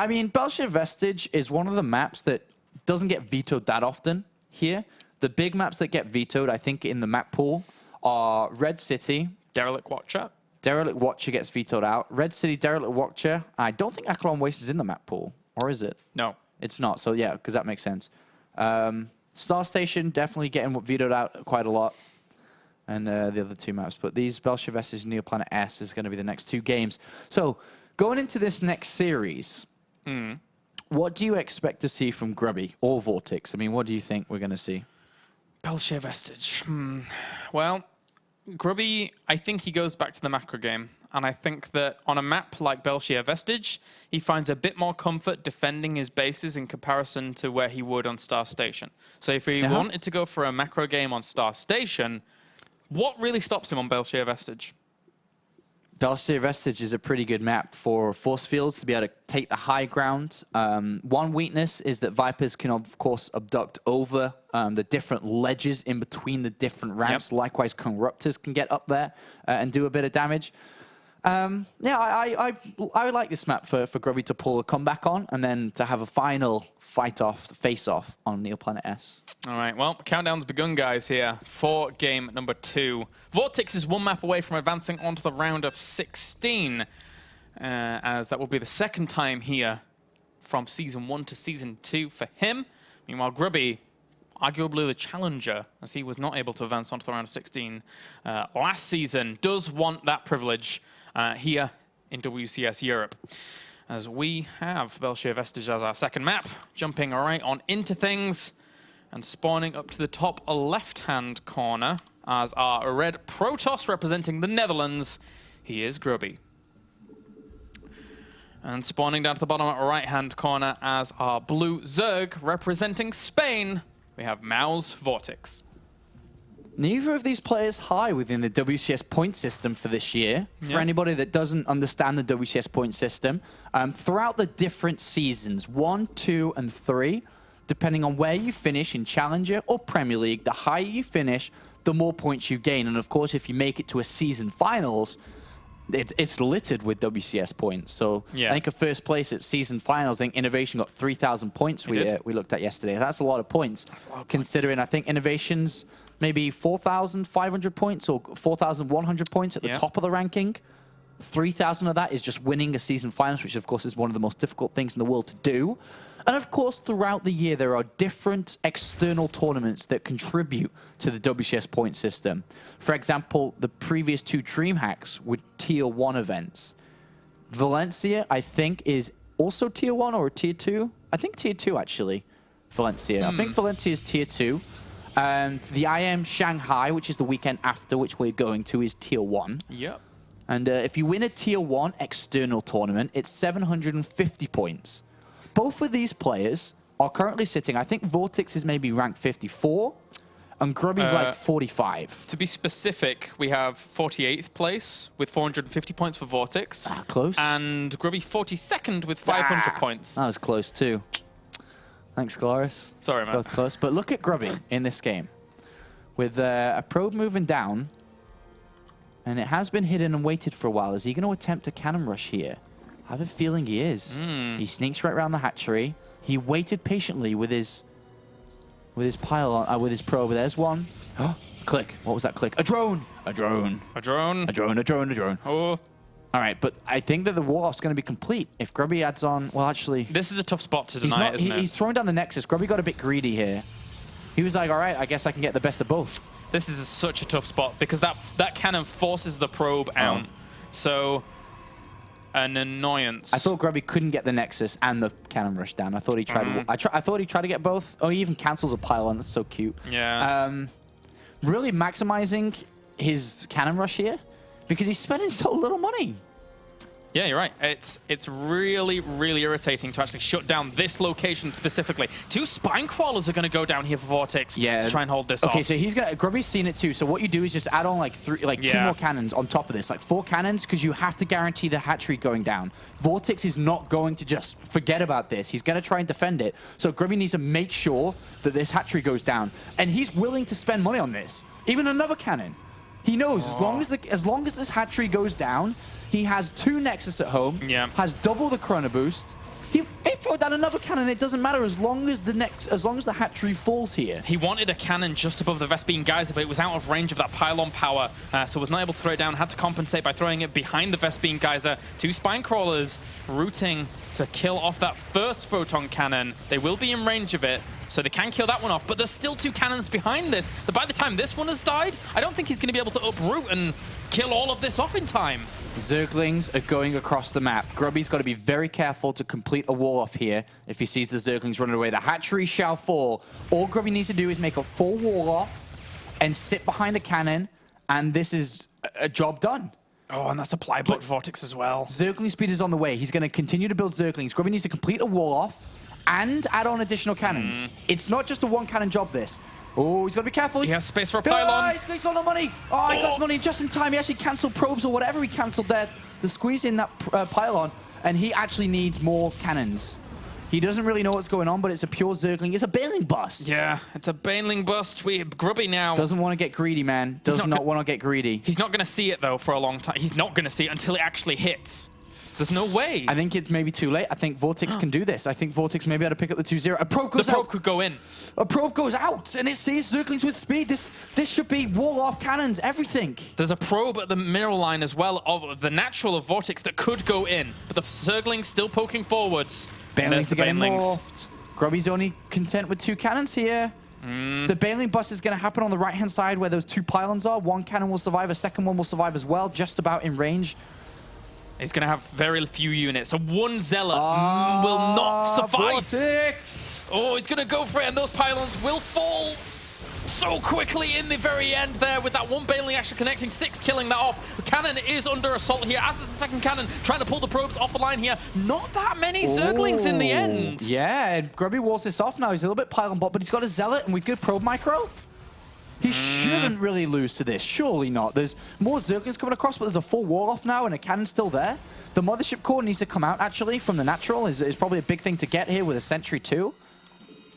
[SPEAKER 2] mean, Belshir Vestige is one of the maps that doesn't get vetoed that often here. The big maps that get vetoed, I think, in the map pool are Red City.
[SPEAKER 1] Derelict Watcher.
[SPEAKER 2] Derelict Watcher gets vetoed out. Red City, Derelict Watcher. I don't think Acheron Waste is in the map pool. Or is it?
[SPEAKER 1] No.
[SPEAKER 2] It's not. So, yeah, because that makes sense. Star Station definitely getting vetoed out quite a lot. And the other 2 maps. But these Belshir Vestige and Neoplanet S is going to be the next 2 games. So, going into this next series, what do you expect to see from Grubby or VortiX? I mean, what do you think we're going to see?
[SPEAKER 1] Belshir Vestige. Well, Grubby, I think he goes back to the macro game. And I think that on a map like Belshir Vestige, he finds a bit more comfort defending his bases in comparison to where he would on Star Station. So if he wanted to go for a macro game on Star Station, What really stops him on Belshir Vestige?
[SPEAKER 2] Belshir Vestige is a pretty good map for force fields to be able to take the high ground. One weakness is that Vipers can, of course, abduct over the different ledges in between the different ramps. Yep. Likewise, Corruptors can get up there and do a bit of damage. Yeah, I like this map for Grubby to pull a comeback on and then to have a final face-off on Neoplanet S.
[SPEAKER 1] All right, well, countdown's begun, guys, here for game number 2. VortiX is one map away from advancing onto the round of 16, as that will be the second time here from Season 1 to Season 2 for him. Meanwhile, Grubby, arguably the challenger, as he was not able to advance onto the round of 16 last season, does want that privilege here in WCS Europe. As we have Belshir Vestige as our second map, jumping right on into things and spawning up to the top left-hand corner as our red Protoss representing the Netherlands. He is Grubby. And spawning down to the bottom right-hand corner as our blue Zerg representing Spain, we have Mao's VortiX.
[SPEAKER 2] Neither of these players high within the WCS point system for this year.
[SPEAKER 1] Yep.
[SPEAKER 2] For anybody that doesn't understand the WCS point system, throughout the different seasons, 1, 2, and 3, depending on where you finish in Challenger or Premier League, the higher you finish, the more points you gain. And of course, if you make it to a season finals, it's littered with WCS points. So yeah. I think a first place at season finals, I think Innovation got 3,000 points we looked at yesterday. That's a lot of points. That's a lot of considering points. I think Innovation's maybe 4,500 points or 4,100 points at the top of the ranking. 3,000 of that is just winning a season finals, which of course is one of the most difficult things in the world to do. And of course, throughout the year, there are different external tournaments that contribute to the WCS point system. For example, the previous 2 DreamHacks were Tier 1 events. Valencia, I think, is also Tier 1 or Tier 2. I think Tier 2, actually, Valencia. I think Valencia is Tier 2. And the IM Shanghai, which is the weekend after, which we're going to, is Tier 1.
[SPEAKER 1] Yep.
[SPEAKER 2] And if you win a Tier 1 external tournament, it's 750 points. Both of these players are currently sitting, I think VortiX is maybe ranked 54, and Grubby's like 45.
[SPEAKER 1] To be specific, we have 48th place with 450 points for VortiX.
[SPEAKER 2] Ah, close.
[SPEAKER 1] And Grubby 42nd with 500 points.
[SPEAKER 2] That was close too. Thanks, Galaris.
[SPEAKER 1] Sorry, man.
[SPEAKER 2] Both close. But look at Grubby in this game. With a probe moving down, and it has been hidden and waited for a while. Is he going to attempt a cannon rush here? I have a feeling he is. He sneaks right around the hatchery. He waited patiently with his pylon, with his probe. There's one. Oh, click. What was that click? A drone. A drone.
[SPEAKER 1] A drone.
[SPEAKER 2] A drone. A drone. A drone.
[SPEAKER 1] Oh.
[SPEAKER 2] All right, but I think that the war-off's going to be complete if Grubby adds on... Well, actually...
[SPEAKER 1] This is a tough spot to deny, isn't it?
[SPEAKER 2] He's throwing down the Nexus. Grubby got a bit greedy here. He was like, all right, I guess I can get the best of both.
[SPEAKER 1] This is such a tough spot because that cannon forces the probe out. So, an annoyance.
[SPEAKER 2] I thought Grubby couldn't get the Nexus and the cannon rush down. I thought he tried. I thought he tried to get both. Oh, he even cancels a pylon. That's so cute.
[SPEAKER 1] Yeah.
[SPEAKER 2] Really maximizing his cannon rush here because he's spending so little money.
[SPEAKER 1] Yeah, you're right. It's really, really irritating to actually shut down this location specifically. 2 spine crawlers are going to go down here for VortiX to try and hold this off.
[SPEAKER 2] Okay, so Grubby's seen it too. So what you do is just add on like 2 more cannons on top of this, like 4 cannons, because you have to guarantee the hatchery going down. VortiX is not going to just forget about this. He's going to try and defend it. So Grubby needs to make sure that this hatchery goes down, and he's willing to spend money on this. Even another cannon. He knows as long as this hatchery goes down. He has 2 Nexus at home, has double the Chrono Boost. He throw down another cannon, it doesn't matter as long as the hatchery falls here.
[SPEAKER 1] He wanted a cannon just above the Vespene Geyser, but it was out of range of that pylon power, so was not able to throw it down, had to compensate by throwing it behind the Vespene Geyser. 2 spine crawlers rooting to kill off that first photon cannon. They will be in range of it, so they can kill that one off, but there's still 2 cannons behind this. But by the time this one has died, I don't think he's going to be able to uproot and kill all of this off in time.
[SPEAKER 2] Zerglings are going across the map. Grubby's got to be very careful to complete a wall off here if he sees the Zerglings running away. The hatchery shall fall. All Grubby needs to do is make a full wall off and sit behind a cannon, and this is a job done.
[SPEAKER 1] Oh, and that supply block VortiX as well.
[SPEAKER 2] Zergling speed is on the way. He's going to continue to build Zerglings. Grubby needs to complete a wall off and add on additional cannons. It's not just a 1 cannon job, this. Oh, he's got to be careful.
[SPEAKER 1] He has space for a pylon.
[SPEAKER 2] He's got no money. Oh, he got his money just in time. He actually cancelled probes or whatever he cancelled there to squeeze in that pylon. And he actually needs more cannons. He doesn't really know what's going on, but it's a pure Zergling. It's a Baneling bust.
[SPEAKER 1] Yeah, it's a Baneling bust. We're Grubby now.
[SPEAKER 2] Doesn't want to get greedy, man. Does not want to get greedy.
[SPEAKER 1] He's not going to see it, though, for a long time. He's not going to see it until it actually hits. There's no way.
[SPEAKER 2] I think it's maybe too late. I think VortiX can do this. I think VortiX may be able to pick up the 2-0. A probe goes out.
[SPEAKER 1] The probe could go in.
[SPEAKER 2] A probe goes out, and it sees Zerglings with speed. This should be wall-off cannons, everything.
[SPEAKER 1] There's a probe at the mineral line as well of the natural of VortiX that could go in, but the Zerglings still poking forwards.
[SPEAKER 2] Banelings are getting morphed. Grubby's only content with 2 cannons here. The Baneling bust is going to happen on the right-hand side where those 2 pylons are. 1 cannon will survive, a second one will survive as well, just about in range.
[SPEAKER 1] He's going to have very few units. So 1 Zealot will not suffice.
[SPEAKER 2] VortiX.
[SPEAKER 1] Oh, he's going to go for it, and those pylons will fall so quickly in the very end there with that 1 Baneling actually connecting 6, killing that off. The cannon is under assault here, as is the second cannon, trying to pull the probes off the line here. Not that many Zerglings in the end.
[SPEAKER 2] Yeah, and Grubby walls this off now. He's a little bit pylon bot, but he's got a Zealot, and with good probe micro, he shouldn't really lose to this. Surely not. There's more Zerglings coming across, but there's a full wall off now, and a cannon still there. The Mothership core needs to come out, actually, from the natural. Is probably a big thing to get here with a Sentry too.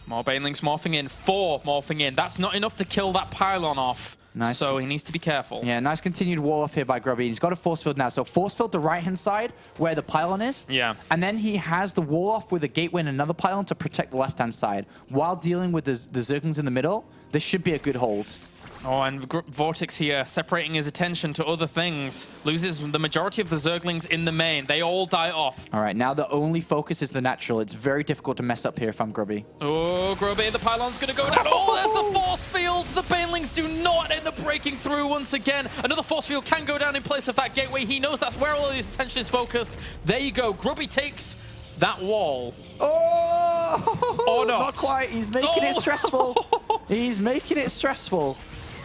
[SPEAKER 1] More Banelings morphing in, 4 morphing in. That's not enough to kill that pylon off. Nice. So he needs to be careful.
[SPEAKER 2] Yeah, nice continued wall off here by Grubby. He's got a force field now. So force field the right-hand side where the pylon is. Yeah. And then he has the wall off with a gateway and another pylon to protect the left-hand side. While dealing with the Zerglings in the middle, this should be a good hold.
[SPEAKER 1] Oh, and VortiX here, separating his attention to other things. Loses the majority of the Zerglings in the main. They all die off.
[SPEAKER 2] All right, now the only focus is the natural. It's very difficult to mess up here if I'm Grubby.
[SPEAKER 1] Oh, Grubby, the pylon's going to go down. Oh, there's the force fields. The Banelings do not end up breaking through once again. Another force field can go down in place of that gateway. He knows that's where all his attention is focused. There you go. Grubby takes that wall.
[SPEAKER 2] Oh!
[SPEAKER 1] Or not.
[SPEAKER 2] Not quite. He's making it stressful. He's making it stressful.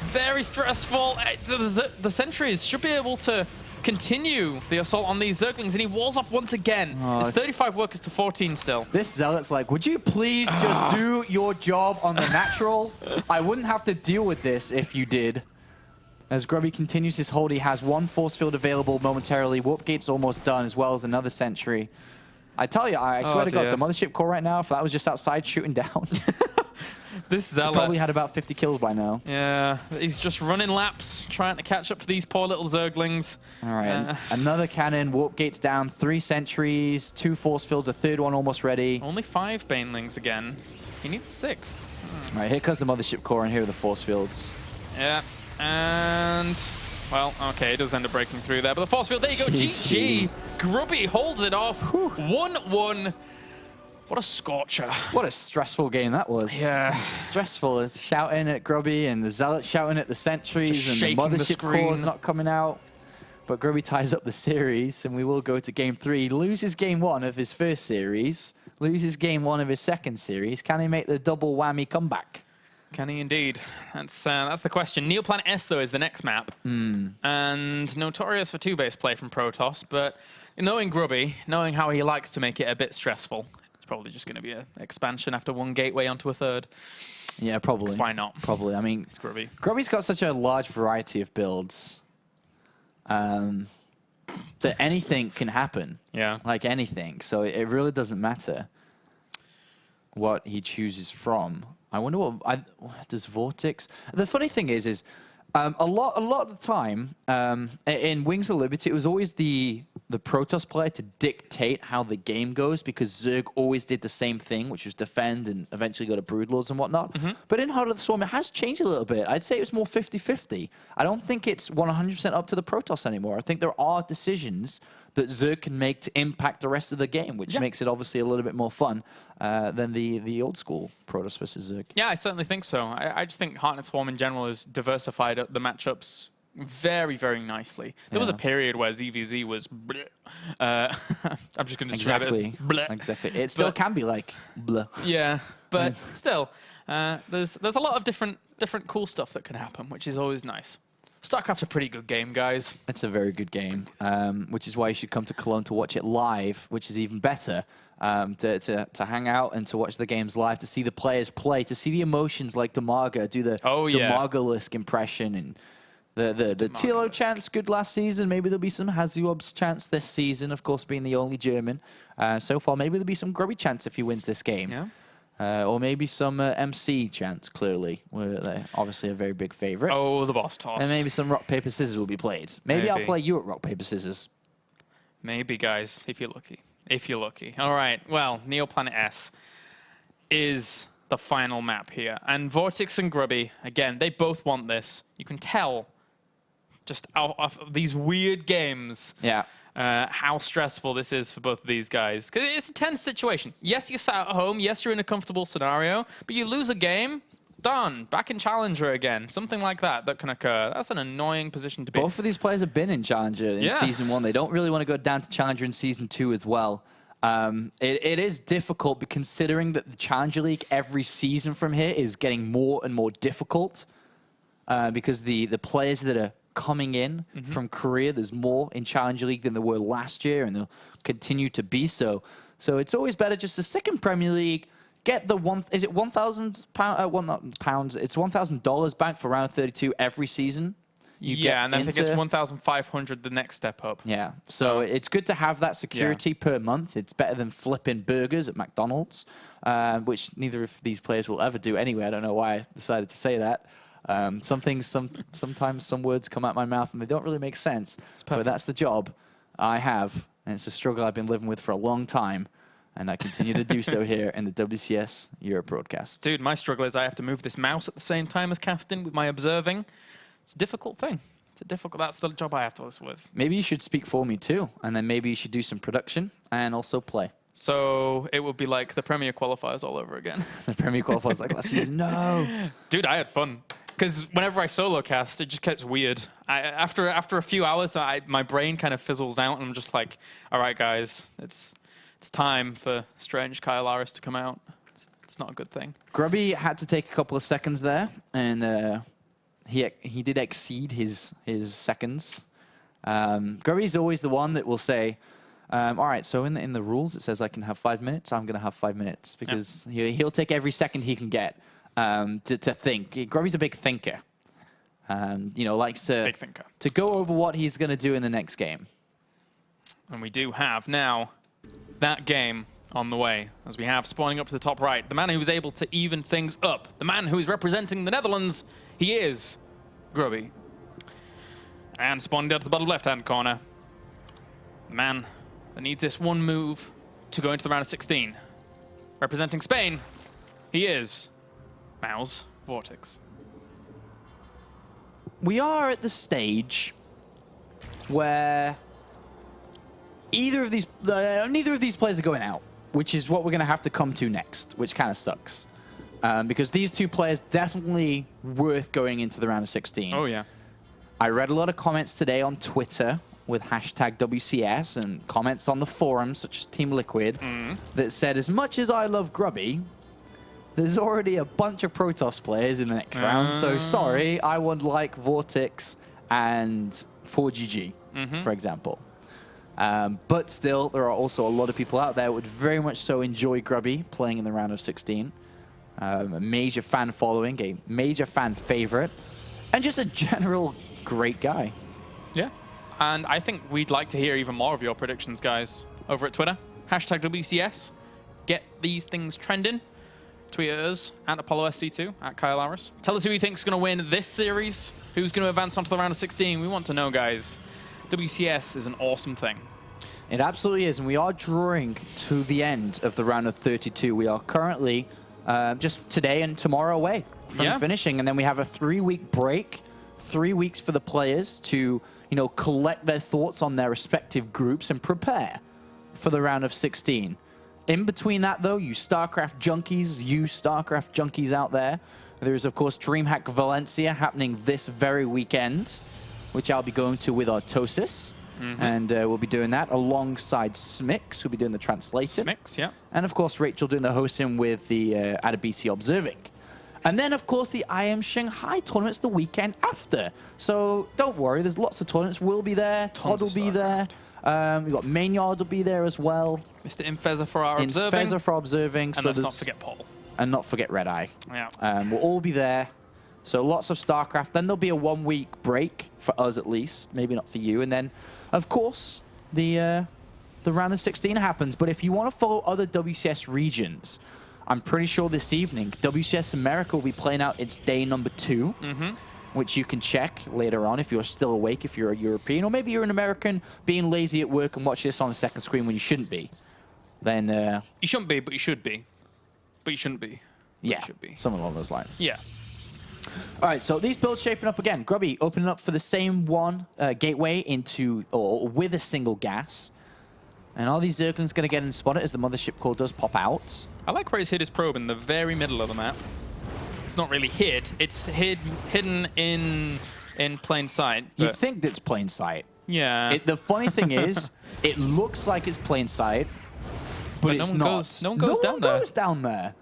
[SPEAKER 1] Very stressful. The sentries should be able to continue the assault on these Zerglings, and he walls off once again. It's 35 workers to 14 still.
[SPEAKER 2] This Zealot's like, would you please just do your job on the natural? I wouldn't have to deal with this if you did. As Grubby continues his hold, he has 1 force field available momentarily. Warp gate's almost done, as well as another sentry. I tell you, I swear to God, the Mothership core right now, if that was just outside shooting down,
[SPEAKER 1] this Zealot
[SPEAKER 2] probably had about 50 kills by now.
[SPEAKER 1] Yeah, he's just running laps, trying to catch up to these poor little Zerglings.
[SPEAKER 2] All right, another cannon, warp gate's down, 3 sentries, 2 force fields, a 3rd one almost ready.
[SPEAKER 1] Only 5 Banelings again. He needs a 6th.
[SPEAKER 2] All right, here comes the Mothership core, and here are the force fields.
[SPEAKER 1] Yeah, and... well, okay, it does end up breaking through there, but the force field, there you go, GG. Grubby holds it off, 1-1. What a scorcher.
[SPEAKER 2] What a stressful game that was.
[SPEAKER 1] Yeah.
[SPEAKER 2] Stressful. It's shouting at Grubby and the Zealot shouting at the sentries and the Mothership core's not coming out. But Grubby ties up the series and we will go to game 3. Loses game 1 of his first series. Loses game 1 of his second series. Can he make the double whammy comeback?
[SPEAKER 1] Can he indeed? That's the question. Neoplan S, though, is the next map. And notorious for 2-base play from Protoss, but knowing Grubby, knowing how he likes to make it a bit stressful, it's probably just going to be an expansion after 1 gateway onto a 3rd.
[SPEAKER 2] Yeah, probably.
[SPEAKER 1] Why not?
[SPEAKER 2] Probably. I mean,
[SPEAKER 1] it's Grubby.
[SPEAKER 2] Grubby's got such a large variety of builds that anything can happen. Yeah. Like anything. So it really doesn't matter what he chooses from. I wonder what does VortiX. The funny thing is a lot of the time in Wings of Liberty, it was always the Protoss player to dictate how the game goes because Zerg always did the same thing, which was defend and eventually go to Broodlords and whatnot. But in Heart of the Swarm, it has changed a little bit. I'd say it was more 50-50. I don't think it's 100% up to the Protoss anymore. I think there are decisions that Zerg can make to impact the rest of the game, which makes it obviously a little bit more fun than the old school Protoss versus Zerg. Yeah,
[SPEAKER 1] I certainly think so. I just think Heart and Swarm in general has diversified the matchups very, very nicely. There was a period where ZVZ was bleh. I'm just going to describe it as bleh.
[SPEAKER 2] Exactly. It still can be like bleh.
[SPEAKER 1] Yeah, but still, there's a lot of different cool stuff that can happen, which is always nice. StarCraft's a pretty good game, guys.
[SPEAKER 2] It's a very good game, which is why you should come to Cologne to watch it live, which is even better. to hang out and to watch the games live, to see the players play, to see the emotions like Demaga do the Demaga-lisk impression, and the Tilo chants good last season. Maybe there'll be some Hazuob's chants this season, of course, being the only German. So far, maybe there'll be some Grubby chants if he wins this game.
[SPEAKER 1] Yeah.
[SPEAKER 2] Or maybe some MC chants, clearly. They're obviously a very big favorite.
[SPEAKER 1] Oh, the boss toss.
[SPEAKER 2] And maybe some rock, paper, scissors will be played. Maybe I'll play you at rock, paper, scissors.
[SPEAKER 1] Maybe, guys, if you're lucky. If you're lucky. All right, well, Neoplanet S is the final map here. And VortiX and Grubby, again, they both want this. You can tell just out of these weird games how stressful this is for both of these guys. Because it's a tense situation. Yes, you're sat at home. Yes, you're in a comfortable scenario. But you lose a game, done. Back in Challenger again. Something like that can occur. That's an annoying position to be in.
[SPEAKER 2] Both of these players have been in Challenger in Season 1. They don't really want to go down to Challenger in Season 2 as well. It is difficult, but considering that the Challenger League every season from here is getting more and more difficult because the players that are coming in from Korea, there's more in Challenger League than there were last year, and they'll continue to be so. So it's always better just to stick in Premier League, get the is it £1,000? It's $1,000 back for round of 32 every season.
[SPEAKER 1] And then I think it's 1,500 the next step up.
[SPEAKER 2] Yeah, so it's good to have that security per month. It's better than flipping burgers at McDonald's, which neither of these players will ever do anyway. I don't know why I decided to say that. Sometimes some words come out my mouth and they don't really make sense. But that's the job I have, and it's a struggle I've been living with for a long time. And I continue to do so here in the WCS Europe broadcast.
[SPEAKER 1] Dude, my struggle is I have to move this mouse at the same time as casting with my observing. It's a difficult thing. That's the job I have to live with.
[SPEAKER 2] Maybe you should speak for me too, and then maybe you should do some production and also play.
[SPEAKER 1] So it would be like the Premier qualifiers all over again.
[SPEAKER 2] The Premier qualifiers like last season. No.
[SPEAKER 1] Dude, I had fun. Because whenever I solo cast, it just gets weird. After a few hours, my brain kind of fizzles out, and I'm just like, all right, guys, it's time for Strange Kylaris to come out. It's not a good thing.
[SPEAKER 2] Grubby had to take a couple of seconds there, and he did exceed his seconds. Grubby's always the one that will say, all right, so in the rules it says I can have 5 minutes. I'm going to have 5 minutes because he'll take every second he can get to think. Grubby's a big thinker. Likes to go over what he's going to do in the next game.
[SPEAKER 1] And we do have now that game on the way, as we have spawning up to the top right. The man who was able to even things up. The man who is representing the Netherlands. He is Grubby. And spawning down to the bottom left-hand corner. The man that needs this one move to go into the round of 16. Representing Spain, he is Mouse VortiX.
[SPEAKER 2] We are at the stage where neither of these players are going out, which is what we're going to have to come to next, which kind of sucks. Because these two players definitely worth going into the round of 16.
[SPEAKER 1] Oh, yeah.
[SPEAKER 2] I read a lot of comments today on Twitter with hashtag WCS and comments on the forums, such as Team Liquid, that said, as much as I love Grubby, there's already a bunch of Protoss players in the next round, so sorry, I would like VortiX and 4GG, for example. But still, there are also a lot of people out there who would very much so enjoy Grubby playing in the round of 16. A major fan following, a major fan favorite, and just a general great guy.
[SPEAKER 1] Yeah. And I think we'd like to hear even more of your predictions, guys, over at Twitter. Hashtag WCS. Get these things trending. Tweet at us, at ApolloSC2, at Kylaris. Tell us who you think is going to win this series, who's going to advance onto the round of 16. We want to know, guys. WCS is an awesome thing.
[SPEAKER 2] It absolutely is, and we are drawing to the end of the round of 32. We are currently just today and tomorrow away from finishing, and then we have a 3-week break, 3 weeks for the players to, collect their thoughts on their respective groups and prepare for the round of 16. In between that, though, you StarCraft junkies out there, there is, of course, DreamHack Valencia happening this very weekend, which I'll be going to with Artosis. And we'll be doing that alongside Smix, who'll be doing the translation.
[SPEAKER 1] Smix, yeah.
[SPEAKER 2] And, of course, Rachel doing the hosting with the Adabisi Observing. And then, of course, the I Am Shanghai tournament's the weekend after. So don't worry, there's lots of tournaments. We'll be there. Todd will be there. We've got Mainyard will be there as well.
[SPEAKER 1] Mr. Infeza for our observing.
[SPEAKER 2] Infeza for observing.
[SPEAKER 1] And
[SPEAKER 2] so
[SPEAKER 1] let's not forget Paul.
[SPEAKER 2] And not forget Red Eye.
[SPEAKER 1] Yeah.
[SPEAKER 2] We'll all be there. So lots of StarCraft. Then there'll be a 1 week break for us at least. Maybe not for you. And then, of course, the round of 16 happens. But if you want to follow other WCS regions, I'm pretty sure this evening, WCS America will be playing out its day number 2, which you can check later on if you're still awake, if you're a European, or maybe you're an American being lazy at work and watch this on the second screen when you shouldn't be. Then
[SPEAKER 1] you shouldn't be, but you should be. But you shouldn't be.
[SPEAKER 2] Yeah,
[SPEAKER 1] you should be.
[SPEAKER 2] something along those lines.
[SPEAKER 1] Yeah.
[SPEAKER 2] All right, so these builds shaping up again. Grubby opening up for the same one gateway into, or with a single gas. And are these Zerglings going to get in spotted as the Mothership core does pop out?
[SPEAKER 1] I like where he's hid his probe in the very middle of the map. It's not really hid. It's hidden in plain sight.
[SPEAKER 2] You think it's plain sight.
[SPEAKER 1] Yeah.
[SPEAKER 2] The funny thing is, it looks like it's plain sight, but it's not.
[SPEAKER 1] No one goes down there.
[SPEAKER 2] No one goes down there.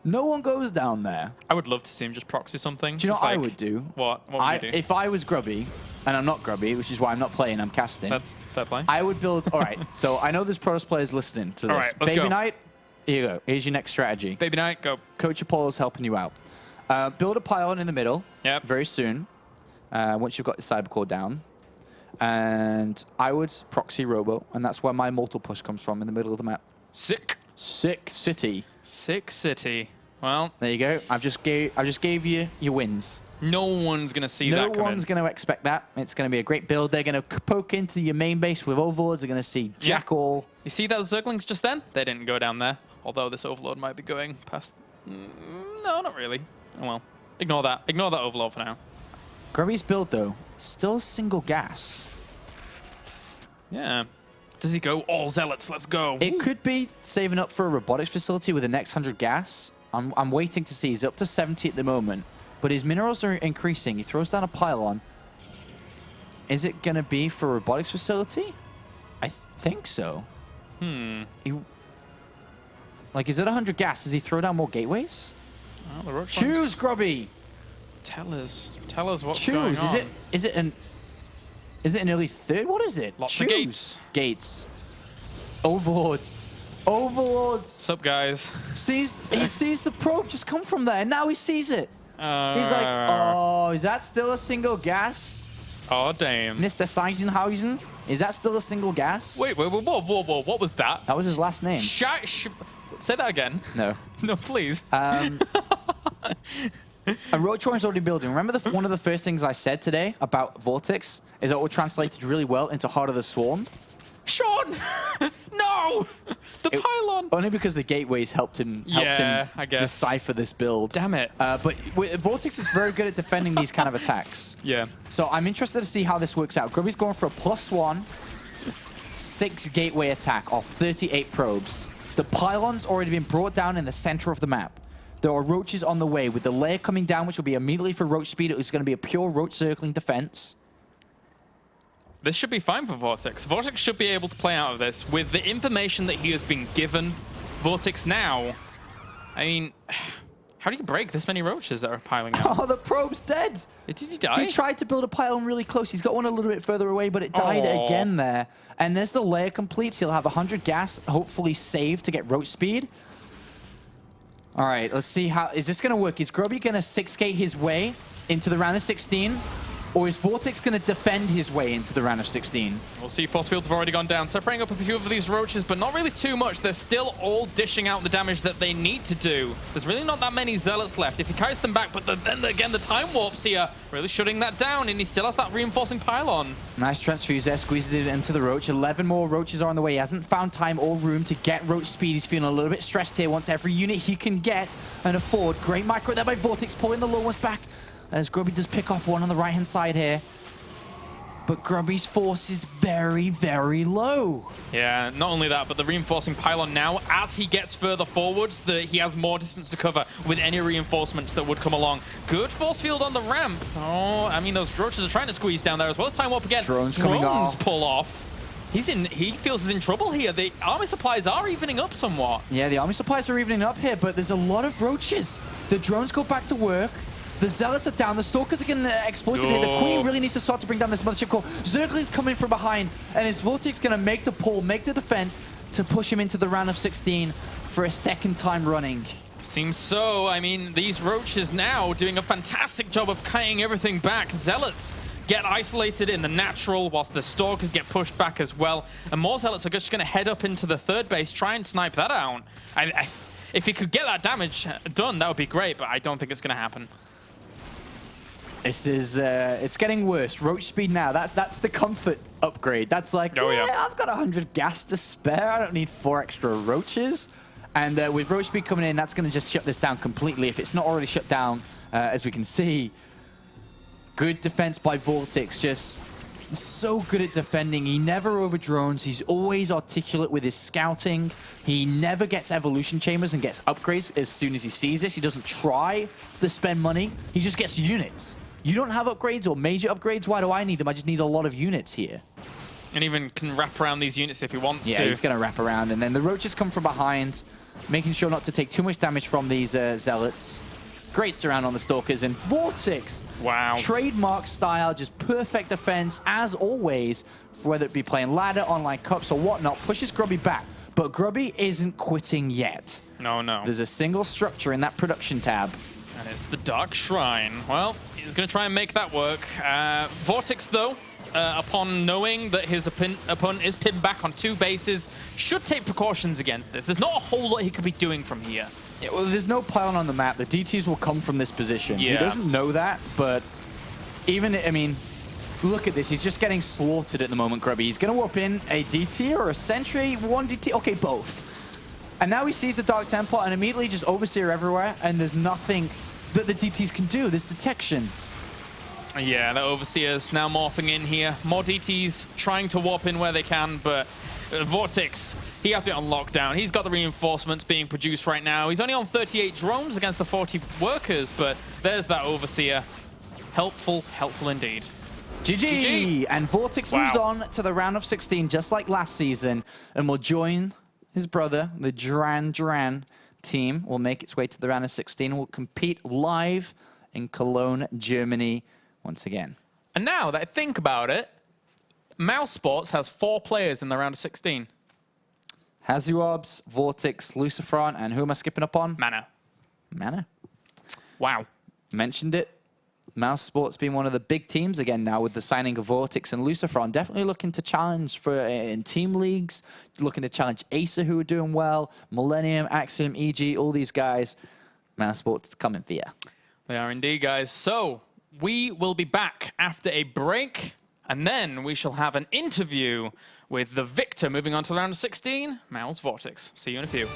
[SPEAKER 2] No one goes down there.
[SPEAKER 1] I would love to see him just proxy something.
[SPEAKER 2] Do you know
[SPEAKER 1] just
[SPEAKER 2] what
[SPEAKER 1] like,
[SPEAKER 2] I would do?
[SPEAKER 1] What would you do?
[SPEAKER 2] If I was Grubby, and I'm not Grubby, which is why I'm not playing, I'm casting.
[SPEAKER 1] That's fair play.
[SPEAKER 2] I would build... All right, so I know there's Protoss players listening to this.
[SPEAKER 1] All right, let's
[SPEAKER 2] Baby
[SPEAKER 1] go.
[SPEAKER 2] Knight, here you go. Here's your next strategy.
[SPEAKER 1] Baby Knight, go.
[SPEAKER 2] Coach Apollo's helping you out. Build a pylon in the middle very soon, once you've got the cyber core down. And I would proxy Robo, and that's where my mortal push comes from, in the middle of the map.
[SPEAKER 1] Sick.
[SPEAKER 2] Sick City.
[SPEAKER 1] Sick City. Well,
[SPEAKER 2] there you go. I just gave you your wins.
[SPEAKER 1] No one's going to see that coming.
[SPEAKER 2] No one's going to expect that. It's going to be a great build. They're going to poke into your main base with Overlords. They're going to see Jackal.
[SPEAKER 1] You see those Zerglings just then? They didn't go down there. Although this Overlord might be going past... no, not really. Oh well. Ignore that. Ignore that Overlord for now.
[SPEAKER 2] Grubby's build, though, still single gas.
[SPEAKER 1] Yeah. Does he go all Zealots? Let's go.
[SPEAKER 2] It could be saving up for a robotics facility with the next 100 gas. I'm waiting to see. He's up to 70 at the moment. But his minerals are increasing. He throws down a pylon. Is it going to be for a robotics facility? I think so. Like, is it 100 gas? Does he throw down more gateways?
[SPEAKER 1] Well,
[SPEAKER 2] Choose, Grubby!
[SPEAKER 1] Tell us what's
[SPEAKER 2] Choose.
[SPEAKER 1] going on.
[SPEAKER 2] Is it an early third? What is it?
[SPEAKER 1] Lots of gates.
[SPEAKER 2] Gates. Overlords. Overlords.
[SPEAKER 1] What's up, guys?
[SPEAKER 2] He sees the probe just come from there, and now he sees it. He's like, oh, is that still a single gas?
[SPEAKER 1] Oh, damn.
[SPEAKER 2] Mr. Seisenhausen? Is that still a single gas?
[SPEAKER 1] Wait, whoa, what was that?
[SPEAKER 2] That was his last name.
[SPEAKER 1] Say that again.
[SPEAKER 2] No.
[SPEAKER 1] No, please.
[SPEAKER 2] And Ro32's already building. Remember one of the first things I said today about VortiX is that it translated really well into Heart of the Swarm?
[SPEAKER 1] Sean! No! The pylon!
[SPEAKER 2] Only because the gateways helped him
[SPEAKER 1] I guess.
[SPEAKER 2] decipher this build.
[SPEAKER 1] Damn it.
[SPEAKER 2] But VortiX is very good at defending these kind of attacks.
[SPEAKER 1] Yeah.
[SPEAKER 2] So I'm interested to see how this works out. Grubby's going for a +1 6 gateway attack off 38 probes. The pylon's already been brought down in the center of the map. There are roaches on the way, with the layer coming down, which will be immediately for roach speed. It's going to be a pure roach circling defense.
[SPEAKER 1] This should be fine for VortiX. VortiX should be able to play out of this with the information that he has been given. VortiX now, I mean, how do you break this many roaches that are piling out?
[SPEAKER 2] Oh, the probe's dead.
[SPEAKER 1] Did he die?
[SPEAKER 2] He tried to build a pylon really close. He's got one a little bit further away, but it died again there. And as the layer completes, he'll have 100 gas, hopefully saved to get roach speed. All right, let's see how... Is this going to work? Is Grubby going to 6-gate his way into the round of 16? Or is VortiX going to defend his way into the round of 16?
[SPEAKER 1] We'll see. Force fields have already gone down, separating up a few of these roaches, but not really too much. They're still all dishing out the damage that they need to do. There's really not that many Zealots left. If he kites them back, but then again, the time warps here, really shutting that down, and he still has that reinforcing pylon.
[SPEAKER 2] Nice transfuse there, squeezes it into the roach. 11 more roaches are on the way. He hasn't found time or room to get roach speed. He's feeling a little bit stressed here. Wants every unit he can get and afford. Great micro there by VortiX, pulling the low ones back as Grubby does pick off one on the right-hand side here. But Grubby's force is very, very low.
[SPEAKER 1] Yeah, not only that, but the reinforcing pylon now, as he gets further forwards, he has more distance to cover with any reinforcements that would come along. Good force field on the ramp. Oh, I mean, those roaches are trying to squeeze down there as well as time warp again.
[SPEAKER 2] Drones coming off.
[SPEAKER 1] Pull off. He feels he's in trouble here. The army supplies are evening up somewhat.
[SPEAKER 2] Yeah, the army supplies are evening up here, but there's a lot of roaches. The drones go back to work. The zealots are down. The stalkers are getting exploited here. The queen really needs to start to bring down this mothership core. Zergly's coming from behind, and is VortiX going to make the pull, make the defense to push him into the round of 16 for a second time running?
[SPEAKER 1] Seems so. I mean, these roaches now doing a fantastic job of cutting everything back. Zealots get isolated in the natural, whilst the stalkers get pushed back as well. And more zealots are just going to head up into the third base, try and snipe that out. If he could get that damage done, that would be great, but I don't think it's going to happen.
[SPEAKER 2] This is, it's getting worse. Roach speed now, that's the comfort upgrade. That's like,
[SPEAKER 1] oh, yeah,
[SPEAKER 2] I've got 100 gas to spare. I don't need 4 extra roaches. And with roach speed coming in, that's going to just shut this down completely. If it's not already shut down, as we can see. Good defense by VortiX, just so good at defending. He never over drones. He's always articulate with his scouting. He never gets evolution chambers and gets upgrades as soon as he sees this. He doesn't try to spend money. He just gets units. You don't have upgrades or major upgrades. Why do I need them? I just need a lot of units here.
[SPEAKER 1] And even can wrap around these units if he wants to.
[SPEAKER 2] Yeah, he's going to wrap around. And then the roaches come from behind, making sure not to take too much damage from these zealots. Great surround on the stalkers, and VortiX,
[SPEAKER 1] wow,
[SPEAKER 2] trademark style, just perfect defense as always, whether it be playing ladder, online cups, or whatnot, pushes Grubby back. But Grubby isn't quitting yet.
[SPEAKER 1] No, no.
[SPEAKER 2] There's a single structure in that production tab.
[SPEAKER 1] And it's the Dark Shrine. Well, he's going to try and make that work. VortiX, though, upon knowing that his opponent is pinned back on 2 bases, should take precautions against this. There's not a whole lot he could be doing from here.
[SPEAKER 2] Yeah, well, there's no pylon on the map. The DTs will come from this position.
[SPEAKER 1] Yeah.
[SPEAKER 2] He doesn't know that, but even, I mean, look at this. He's just getting slaughtered at the moment, Grubby. He's going to whoop in a DT or a sentry, 1 DT. Okay, both. And now he sees the Dark Temple and immediately just Overseer everywhere, and there's nothing that the DTs can do. There's detection.
[SPEAKER 1] Yeah, the Overseer's now morphing in here. More DTs trying to warp in where they can, but VortiX, he has it on lockdown. He's got the reinforcements being produced right now. He's only on 38 drones against the 40 workers, but there's that Overseer. Helpful, helpful indeed.
[SPEAKER 2] GG! And VortiX moves on to the round of 16, just like last season, and will join his brother, the Duran team. Will make its way to the round of 16 and will compete live in Cologne, Germany once again.
[SPEAKER 1] And now that I think about it, Mouse Sports has 4 players in the round of 16.
[SPEAKER 2] Hazuobs, VortiX, Lucifron, and who am I skipping up on? Mana.
[SPEAKER 1] Wow.
[SPEAKER 2] Mentioned it. Mouse Sports being one of the big teams again now with the signing of VortiX and Lucifron. Definitely looking to challenge for in team leagues. Looking to challenge Acer, who are doing well. Millennium, Axiom, EG, all these guys. Mouse Sports is coming for you.
[SPEAKER 1] They are indeed, guys. So we will be back after a break. And then we shall have an interview with the victor moving on to the round of 16, Mouse VortiX. See you in a few.